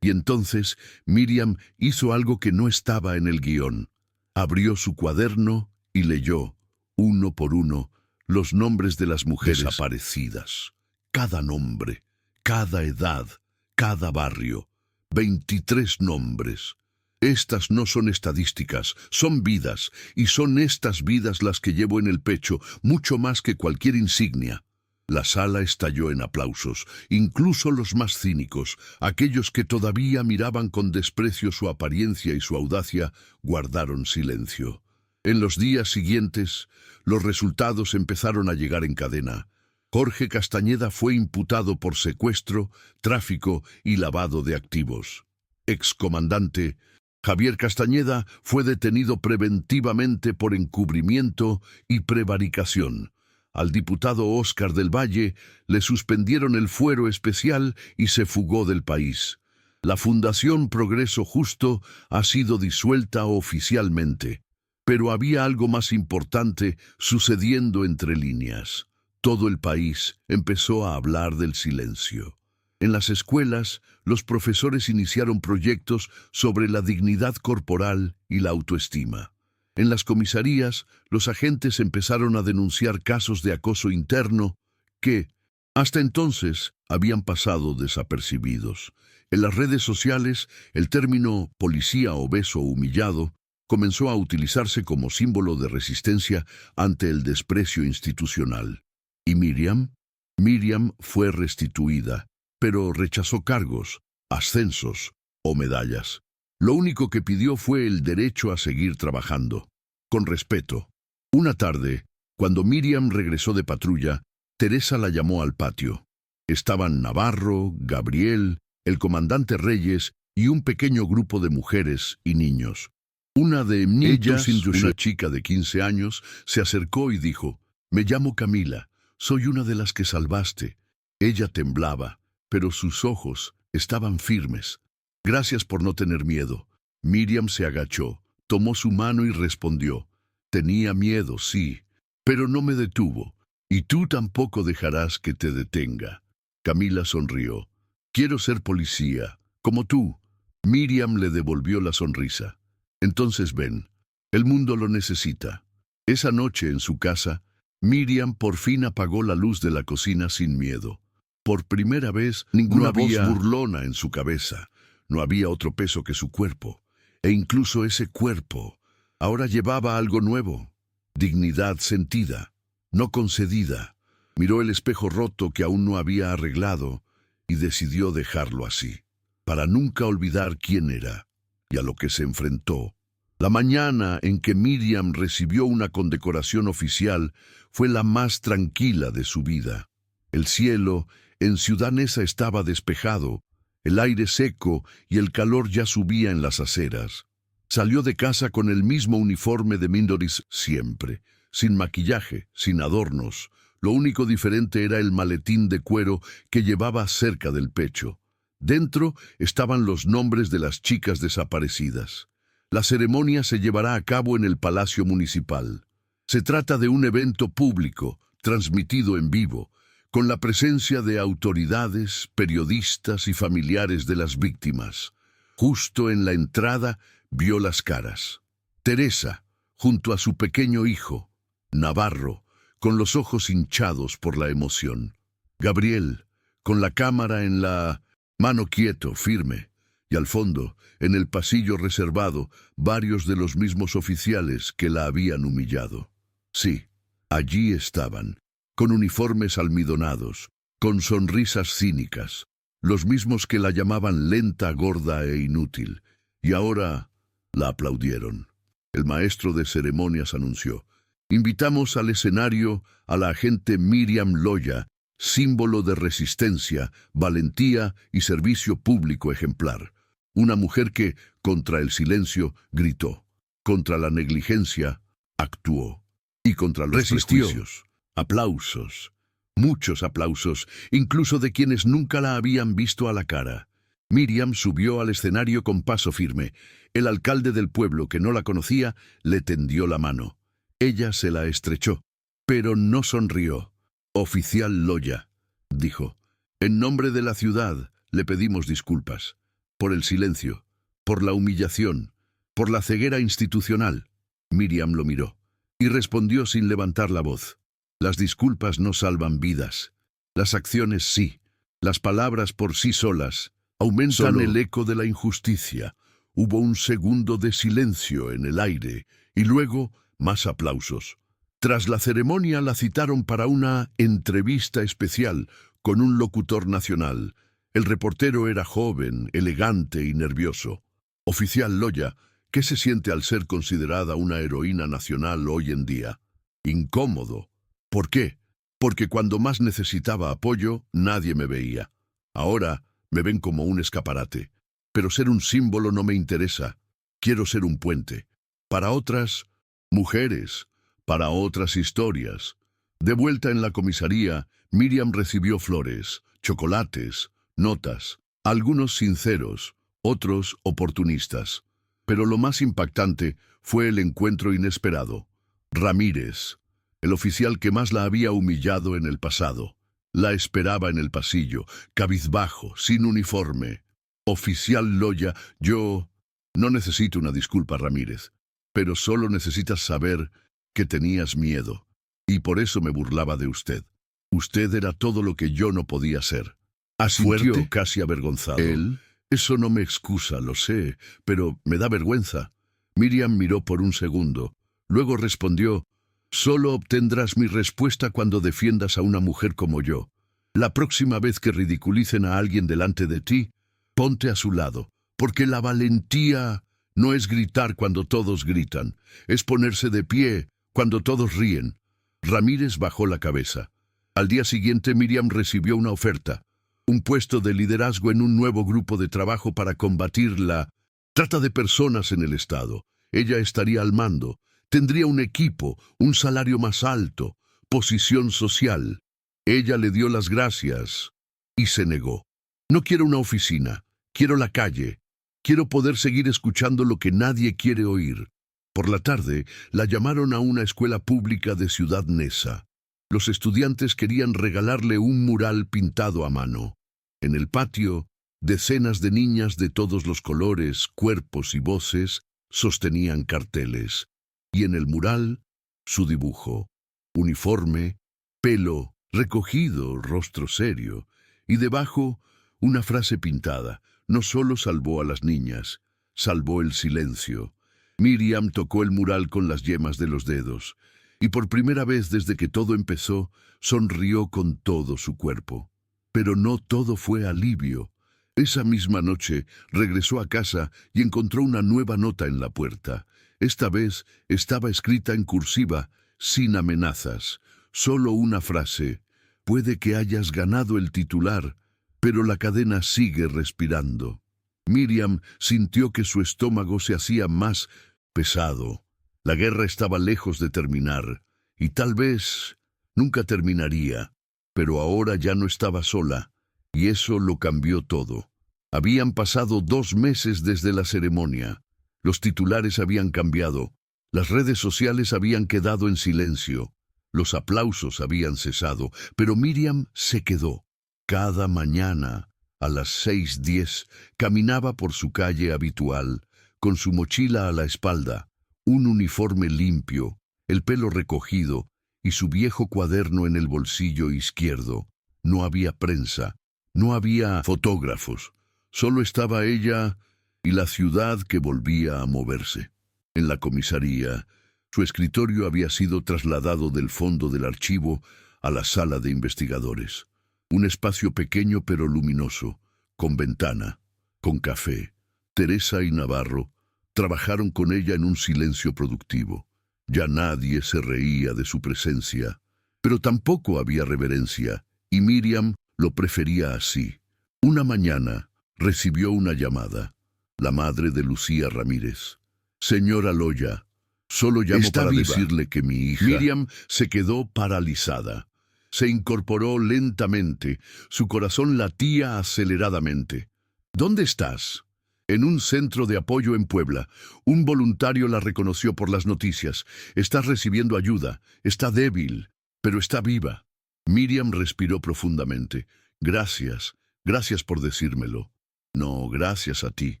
[SPEAKER 1] Y entonces Miriam hizo algo que no estaba en el guión. Abrió su cuaderno y leyó, uno por uno, los nombres de las mujeres desaparecidas. Cada nombre, cada edad, cada barrio. 23 nombres. Estas no son estadísticas, son vidas, y son estas vidas las que llevo en el pecho, mucho más que cualquier insignia. La sala estalló en aplausos, incluso los más cínicos, aquellos que todavía miraban con desprecio su apariencia y su audacia, guardaron silencio. En los días siguientes, los resultados empezaron a llegar en cadena. Jorge Castañeda fue imputado por secuestro, tráfico y lavado de activos. Excomandante Javier Castañeda fue detenido preventivamente por encubrimiento y prevaricación. Al diputado Óscar del Valle le suspendieron el fuero especial y se fugó del país. La Fundación Progreso Justo ha sido disuelta oficialmente. Pero había algo más importante sucediendo entre líneas. Todo el país empezó a hablar del silencio. En las escuelas, los profesores iniciaron proyectos sobre la dignidad corporal y la autoestima. En las comisarías, los agentes empezaron a denunciar casos de acoso interno que, hasta entonces, habían pasado desapercibidos. En las redes sociales, el término policía obeso humillado comenzó a utilizarse como símbolo de resistencia ante el desprecio institucional. ¿Y Miriam? Miriam fue restituida, pero rechazó cargos, ascensos o medallas. Lo único que pidió fue el derecho a seguir trabajando, con respeto. Una tarde, cuando Miriam regresó de patrulla, Teresa la llamó al patio. Estaban Navarro, Gabriel, el comandante Reyes y un pequeño grupo de mujeres y niños. Una de ellas, una chica de 15 años, se acercó y dijo: «Me llamo Camila, soy una de las que salvaste». Ella temblaba, pero sus ojos estaban firmes. «Gracias por no tener miedo». Miriam se agachó, tomó su mano y respondió: «Tenía miedo, sí, pero no me detuvo, y tú tampoco dejarás que te detenga». Camila sonrió. «Quiero ser policía, como tú». Miriam le devolvió la sonrisa. «Entonces ven, el mundo lo necesita». Esa noche en su casa, Miriam por fin apagó la luz de la cocina sin miedo. Por primera vez, ninguna voz burlona en su cabeza. No había otro peso que su cuerpo. E incluso ese cuerpo ahora llevaba algo nuevo. Dignidad sentida, no concedida. Miró el espejo roto que aún no había arreglado y decidió dejarlo así, para nunca olvidar quién era y a lo que se enfrentó. La mañana en que Miriam recibió una condecoración oficial fue la más tranquila de su vida. El cielo en Ciudad Neza estaba despejado, el aire seco y el calor ya subía en las aceras. Salió de casa con el mismo uniforme de Mindoris siempre, sin maquillaje, sin adornos. Lo único diferente era el maletín de cuero que llevaba cerca del pecho. Dentro estaban los nombres de las chicas desaparecidas. La ceremonia se llevará a cabo en el Palacio Municipal. Se trata de un evento público, transmitido en vivo, con la presencia de autoridades, periodistas y familiares de las víctimas. Justo en la entrada vio las caras. Teresa, junto a su pequeño hijo, Navarro, con los ojos hinchados por la emoción. Gabriel, con la cámara en la mano quieto, firme. Y al fondo, en el pasillo reservado, varios de los mismos oficiales que la habían humillado. Sí, allí estaban, con uniformes almidonados, con sonrisas cínicas, los mismos que la llamaban lenta, gorda e inútil. Y ahora la aplaudieron. El maestro de ceremonias anunció: «Invitamos al escenario a la agente Miriam Loya, símbolo de resistencia, valentía y servicio público ejemplar. Una mujer que, contra el silencio, gritó, contra la negligencia, actuó, y contra los prejuicios. Aplausos, muchos aplausos, incluso de quienes nunca la habían visto a la cara. Miriam subió al escenario con paso firme. El alcalde del pueblo, que no la conocía, le tendió la mano. Ella se la estrechó, pero no sonrió. «Oficial Loya», dijo, «en nombre de la ciudad le pedimos disculpas. Por el silencio, por la humillación, por la ceguera institucional». Miriam lo miró y respondió sin levantar la voz: «Las disculpas no salvan vidas. Las acciones sí. Las palabras por sí solas aumentan el eco de la injusticia». Hubo un segundo de silencio en el aire y luego más aplausos. Tras la ceremonia la citaron para una entrevista especial con un locutor nacional. El reportero era joven, elegante y nervioso. «Oficial Loya, ¿qué se siente al ser considerada una heroína nacional hoy en día?» «Incómodo». «¿Por qué?» «Porque cuando más necesitaba apoyo, nadie me veía. Ahora me ven como un escaparate. Pero ser un símbolo no me interesa. Quiero ser un puente. Para otras mujeres, para otras historias». De vuelta en la comisaría, Miriam recibió flores, chocolates, notas. Algunos sinceros, otros oportunistas. Pero lo más impactante fue el encuentro inesperado. Ramírez, el oficial que más la había humillado en el pasado, la esperaba en el pasillo, cabizbajo, sin uniforme. Oficial Loya, yo... No necesito una disculpa, Ramírez, pero solo necesitas saber que tenías miedo, y por eso me burlaba de usted. Usted era todo lo que yo no podía ser. Asintió, fuerte, casi avergonzado. Él, eso no me excusa, lo sé, pero me da vergüenza. Miriam miró por un segundo, luego respondió, solo obtendrás mi respuesta cuando defiendas a una mujer como yo. La próxima vez que ridiculicen a alguien delante de ti, ponte a su lado, porque la valentía no es gritar cuando todos gritan, es ponerse de pie cuando todos ríen. Ramírez bajó la cabeza. Al día siguiente Miriam recibió una oferta, un puesto de liderazgo en un nuevo grupo de trabajo para combatir la trata de personas en el Estado. Ella estaría al mando, tendría un equipo, un salario más alto, posición social. Ella le dio las gracias y se negó. No quiero una oficina, quiero la calle. Quiero poder seguir escuchando lo que nadie quiere oír. Por la tarde, la llamaron a una escuela pública de Ciudad Neza. Los estudiantes querían regalarle un mural pintado a mano. En el patio, decenas de niñas de todos los colores, cuerpos y voces sostenían carteles. Y en el mural, su dibujo. Uniforme, pelo recogido, rostro serio. Y debajo, una frase pintada. No solo salvó a las niñas, salvó el silencio. Miriam tocó el mural con las yemas de los dedos, y por primera vez desde que todo empezó, sonrió con todo su cuerpo. Pero no todo fue alivio. Esa misma noche regresó a casa y encontró una nueva nota en la puerta. Esta vez estaba escrita en cursiva, sin amenazas, solo una frase. Puede que hayas ganado el titular, pero la cadena sigue respirando. Miriam sintió que su estómago se hacía más pesado. La guerra estaba lejos de terminar, y tal vez nunca terminaría, pero ahora ya no estaba sola, y eso lo cambió todo. Habían pasado 2 meses desde la ceremonia. Los titulares habían cambiado, las redes sociales habían quedado en silencio, los aplausos habían cesado, pero Miriam se quedó. Cada mañana, a las 6:10, caminaba por su calle habitual, con su mochila a la espalda, un uniforme limpio, el pelo recogido y su viejo cuaderno en el bolsillo izquierdo. No había prensa, no había fotógrafos, solo estaba ella y la ciudad que volvía a moverse. En la comisaría, su escritorio había sido trasladado del fondo del archivo a la sala de investigadores. Un espacio pequeño pero luminoso, con ventana, con café. Teresa y Navarro trabajaron con ella en un silencio productivo. Ya nadie se reía de su presencia, pero tampoco había reverencia, y Miriam lo prefería así. Una mañana recibió una llamada, la madre de Lucía Ramírez. Señora Loya, solo llamo para decirle que mi hija... Miriam se quedó paralizada. Se incorporó lentamente, su corazón latía aceleradamente. ¿Dónde estás? En un centro de apoyo en Puebla. Un voluntario la reconoció por las noticias. Está recibiendo ayuda. Está débil, pero está viva. Miriam respiró profundamente. Gracias, gracias por decírmelo. No, gracias a ti,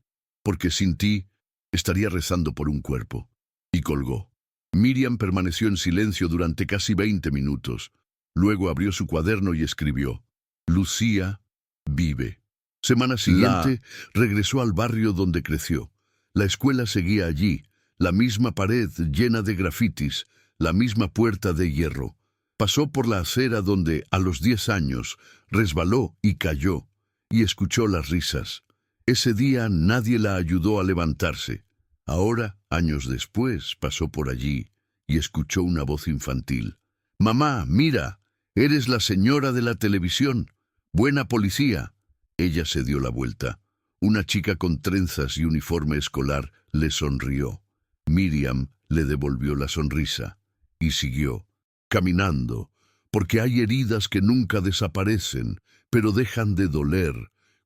[SPEAKER 1] porque sin ti estaría rezando por un cuerpo. Y colgó. Miriam permaneció en silencio durante casi 20 minutos. Luego abrió su cuaderno y escribió: Lucía vive. Semana siguiente regresó al barrio donde creció. La escuela seguía allí, la misma pared llena de grafitis, la misma puerta de hierro. Pasó por la acera donde, a los 10 años, resbaló y cayó, y escuchó las risas. Ese día nadie la ayudó a levantarse. Ahora, años después, pasó por allí y escuchó una voz infantil. «Mamá, mira, eres la señora de la televisión. Buena policía». Ella se dio la vuelta. Una chica con trenzas y uniforme escolar le sonrió. Miriam le devolvió la sonrisa y siguió, caminando, porque hay heridas que nunca desaparecen, pero dejan de doler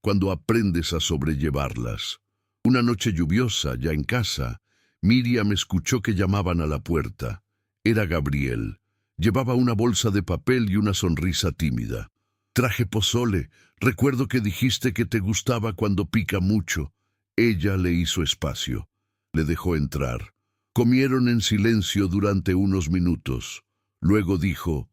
[SPEAKER 1] cuando aprendes a sobrellevarlas. Una noche lluviosa, ya en casa, Miriam escuchó que llamaban a la puerta. Era Gabriel. Llevaba una bolsa de papel y una sonrisa tímida. «Traje pozole. Recuerdo que dijiste que te gustaba cuando pica mucho». Ella le hizo espacio. Le dejó entrar. Comieron en silencio durante unos minutos. Luego dijo: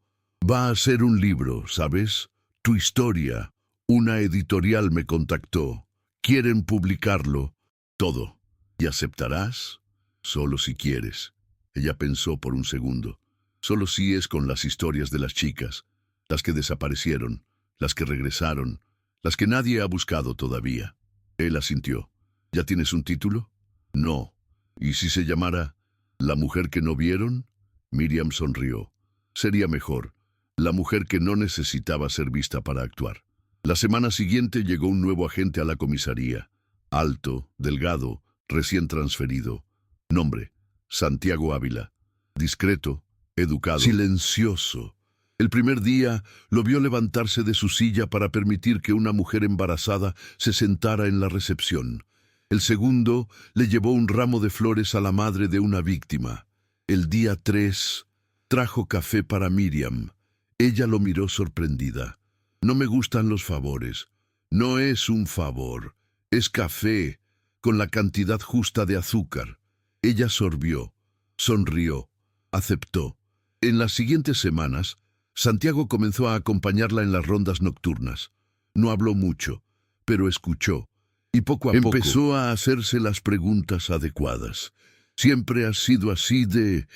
[SPEAKER 1] «Va a ser un libro, ¿sabes? Tu historia. Una editorial me contactó. Quieren publicarlo. Todo. ¿Y aceptarás?» «Solo si quieres». Ella pensó por un segundo. «Solo si es con las historias de las chicas, las que desaparecieron, las que regresaron, las que nadie ha buscado todavía». Él asintió. «¿Ya tienes un título?» «No». «¿Y si se llamara La mujer que no vieron?» Miriam sonrió. «Sería mejor. La mujer que no necesitaba ser vista para actuar». La semana siguiente llegó un nuevo agente a la comisaría. Alto, delgado, recién transferido. Nombre: Santiago Ávila. Discreto, educado, silencioso. El primer día lo vio levantarse de su silla para permitir que una mujer embarazada se sentara en la recepción. El segundo le llevó un ramo de flores a la madre de una víctima. El día 3 trajo café para Miriam. Ella lo miró sorprendida. «No me gustan los favores». «No es un favor, es café, con la cantidad justa de azúcar». Ella sorbió, sonrió, aceptó. En las siguientes semanas, Santiago comenzó a acompañarla en las rondas nocturnas. No habló mucho, pero escuchó. Y poco a poco empezó a hacerse las preguntas adecuadas. «Siempre has sido así de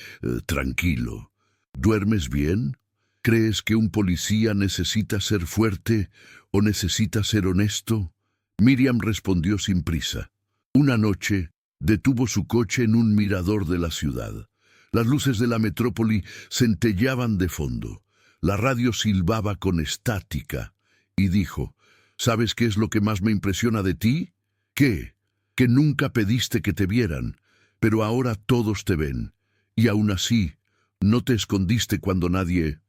[SPEAKER 1] tranquilo. ¿Duermes bien? ¿Crees que un policía necesita ser fuerte o necesita ser honesto?» Miriam respondió sin prisa. Una noche detuvo su coche en un mirador de la ciudad. Las luces de la metrópoli centelleaban de fondo. La radio silbaba con estática y dijo: «¿Sabes qué es lo que más me impresiona de ti? ¿Qué? Que nunca pediste que te vieran, pero ahora todos te ven. Y aún así, no te escondiste cuando nadie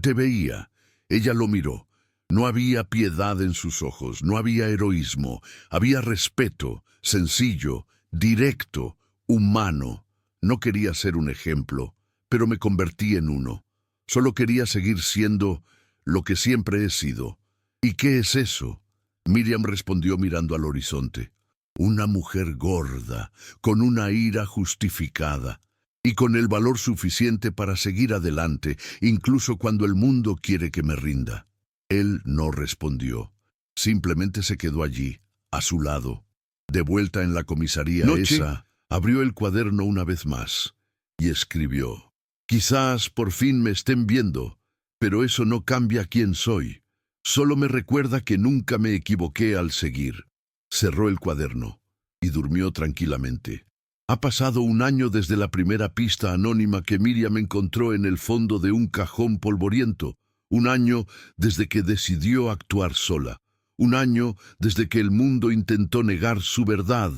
[SPEAKER 1] te veía». Ella lo miró. No había piedad en sus ojos, no había heroísmo, había respeto, sencillo, directo, humano. «No quería ser un ejemplo, pero me convertí en uno. Solo quería seguir siendo lo que siempre he sido». «¿Y qué es eso?». Miriam respondió mirando al horizonte. «Una mujer gorda, con una ira justificada y con el valor suficiente para seguir adelante, incluso cuando el mundo quiere que me rinda». Él no respondió. Simplemente se quedó allí, a su lado. De vuelta en la comisaría esa, abrió el cuaderno una vez más y escribió: «Quizás por fin me estén viendo, pero eso no cambia quién soy. Solo me recuerda que nunca me equivoqué al seguir». Cerró el cuaderno y durmió tranquilamente. Ha pasado un año desde la primera pista anónima que Miriam encontró en el fondo de un cajón polvoriento. Un año desde que decidió actuar sola. Un año desde que el mundo intentó negar su verdad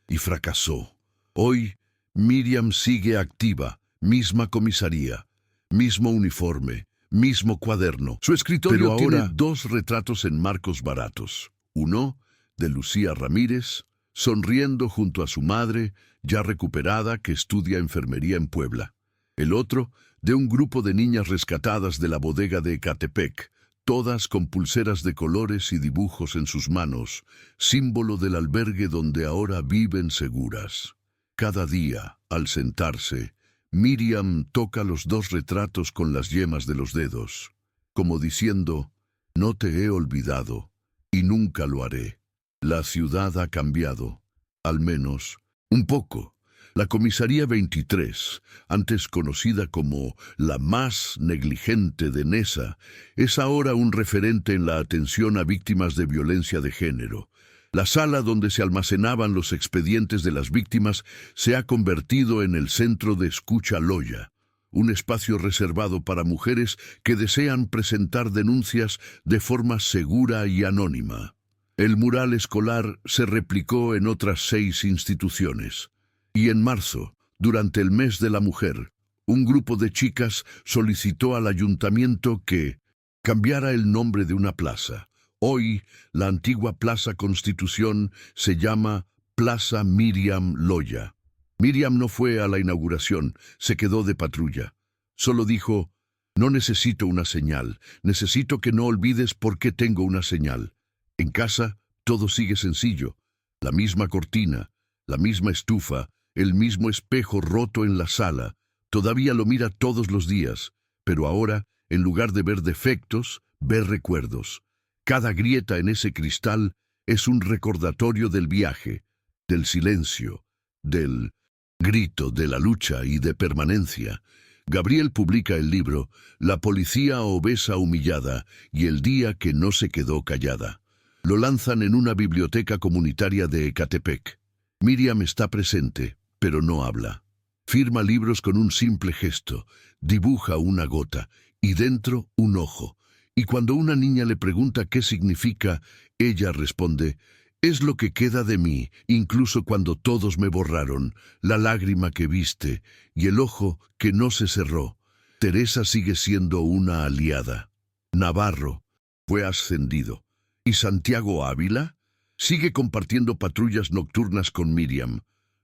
[SPEAKER 1] y fracasó. Hoy, Miriam sigue activa, misma comisaría, mismo uniforme, mismo cuaderno. Su escritorio tiene 2 retratos en marcos baratos. Uno, de Lucía Ramírez, sonriendo junto a su madre, ya recuperada, que estudia enfermería en Puebla. El otro, de un grupo de niñas rescatadas de la bodega de Ecatepec, todas con pulseras de colores y dibujos en sus manos, símbolo del albergue donde ahora viven seguras. Cada día, al sentarse, Miriam toca los 2 retratos con las yemas de los dedos, como diciendo: «No te he olvidado y nunca lo haré». La ciudad ha cambiado, al menos un poco. La comisaría 23, antes conocida como la más negligente de Neza, es ahora un referente en la atención a víctimas de violencia de género. La sala donde se almacenaban los expedientes de las víctimas se ha convertido en el centro de escucha Loya, un espacio reservado para mujeres que desean presentar denuncias de forma segura y anónima. El mural escolar se replicó en otras 6 instituciones. Y en marzo, durante el mes de la mujer, un grupo de chicas solicitó al ayuntamiento que cambiara el nombre de una plaza, Hoy, la antigua Plaza Constitución se llama Plaza Miriam Loya. Miriam no fue a la inauguración, se quedó de patrulla. Solo dijo: no necesito una señal, necesito que no olvides por qué tengo una señal. En casa, todo sigue sencillo. La misma cortina, la misma estufa, el mismo espejo roto en la sala. Todavía lo mira todos los días, pero ahora, en lugar de ver defectos, ve recuerdos. Cada grieta en ese cristal es un recordatorio del viaje, del silencio, del grito, de la lucha y de permanencia. Gabriel publica el libro La policía obesa humillada y el día que no se quedó callada. Lo lanzan en una biblioteca comunitaria de Ecatepec. Miriam está presente, pero no habla. Firma libros con un simple gesto, dibuja una gota y dentro un ojo. Y cuando una niña le pregunta qué significa, ella responde: es lo que queda de mí, incluso cuando todos me borraron, la lágrima que viste y el ojo que no se cerró. Teresa sigue siendo una aliada. Navarro fue ascendido. ¿Y Santiago Ávila? Sigue compartiendo patrullas nocturnas con Miriam.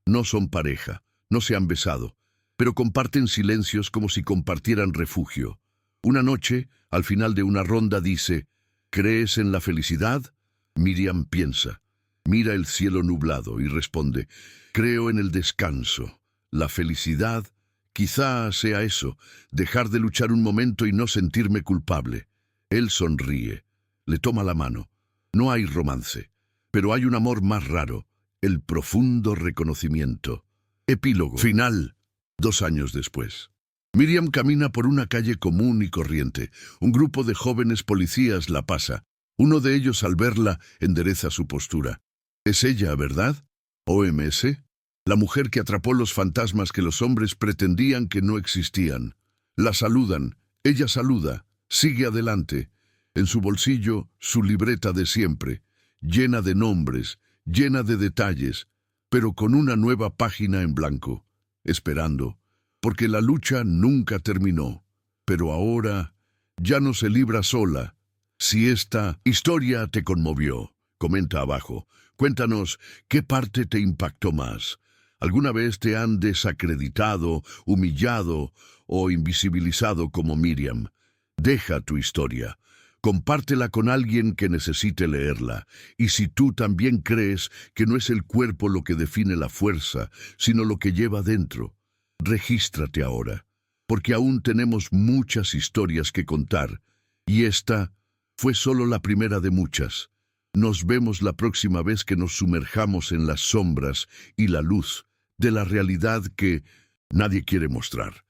[SPEAKER 1] No son pareja, no se han besado, pero comparten silencios como si compartieran refugio. Una noche, al final de una ronda, dice: ¿crees en la felicidad? Miriam piensa. Mira el cielo nublado y responde: creo en el descanso. La felicidad, quizá sea eso, dejar de luchar un momento y no sentirme culpable. Él sonríe, le toma la mano. No hay romance, pero hay un amor más raro, el profundo reconocimiento. Epílogo. Final. 2 años después. Miriam camina por una calle común y corriente. Un grupo de jóvenes policías la pasa. Uno de ellos, al verla, endereza su postura. Es ella, ¿verdad? OMS, la mujer que atrapó los fantasmas que los hombres pretendían que no existían. La saludan, ella saluda, sigue adelante. En su bolsillo, su libreta de siempre, llena de nombres, llena de detalles, pero con una nueva página en blanco, esperando, porque la lucha nunca terminó. Pero ahora ya no se libra sola. Si esta historia te conmovió, comenta abajo. Cuéntanos, ¿qué parte te impactó más? ¿Alguna vez te han desacreditado, humillado o invisibilizado como Miriam? Deja tu historia. Compártela con alguien que necesite leerla. Y si tú también crees que no es el cuerpo lo que define la fuerza, sino lo que lleva dentro, regístrate ahora, porque aún tenemos muchas historias que contar, y esta fue solo la primera de muchas. Nos vemos la próxima vez que nos sumerjamos en las sombras y la luz de la realidad que nadie quiere mostrar.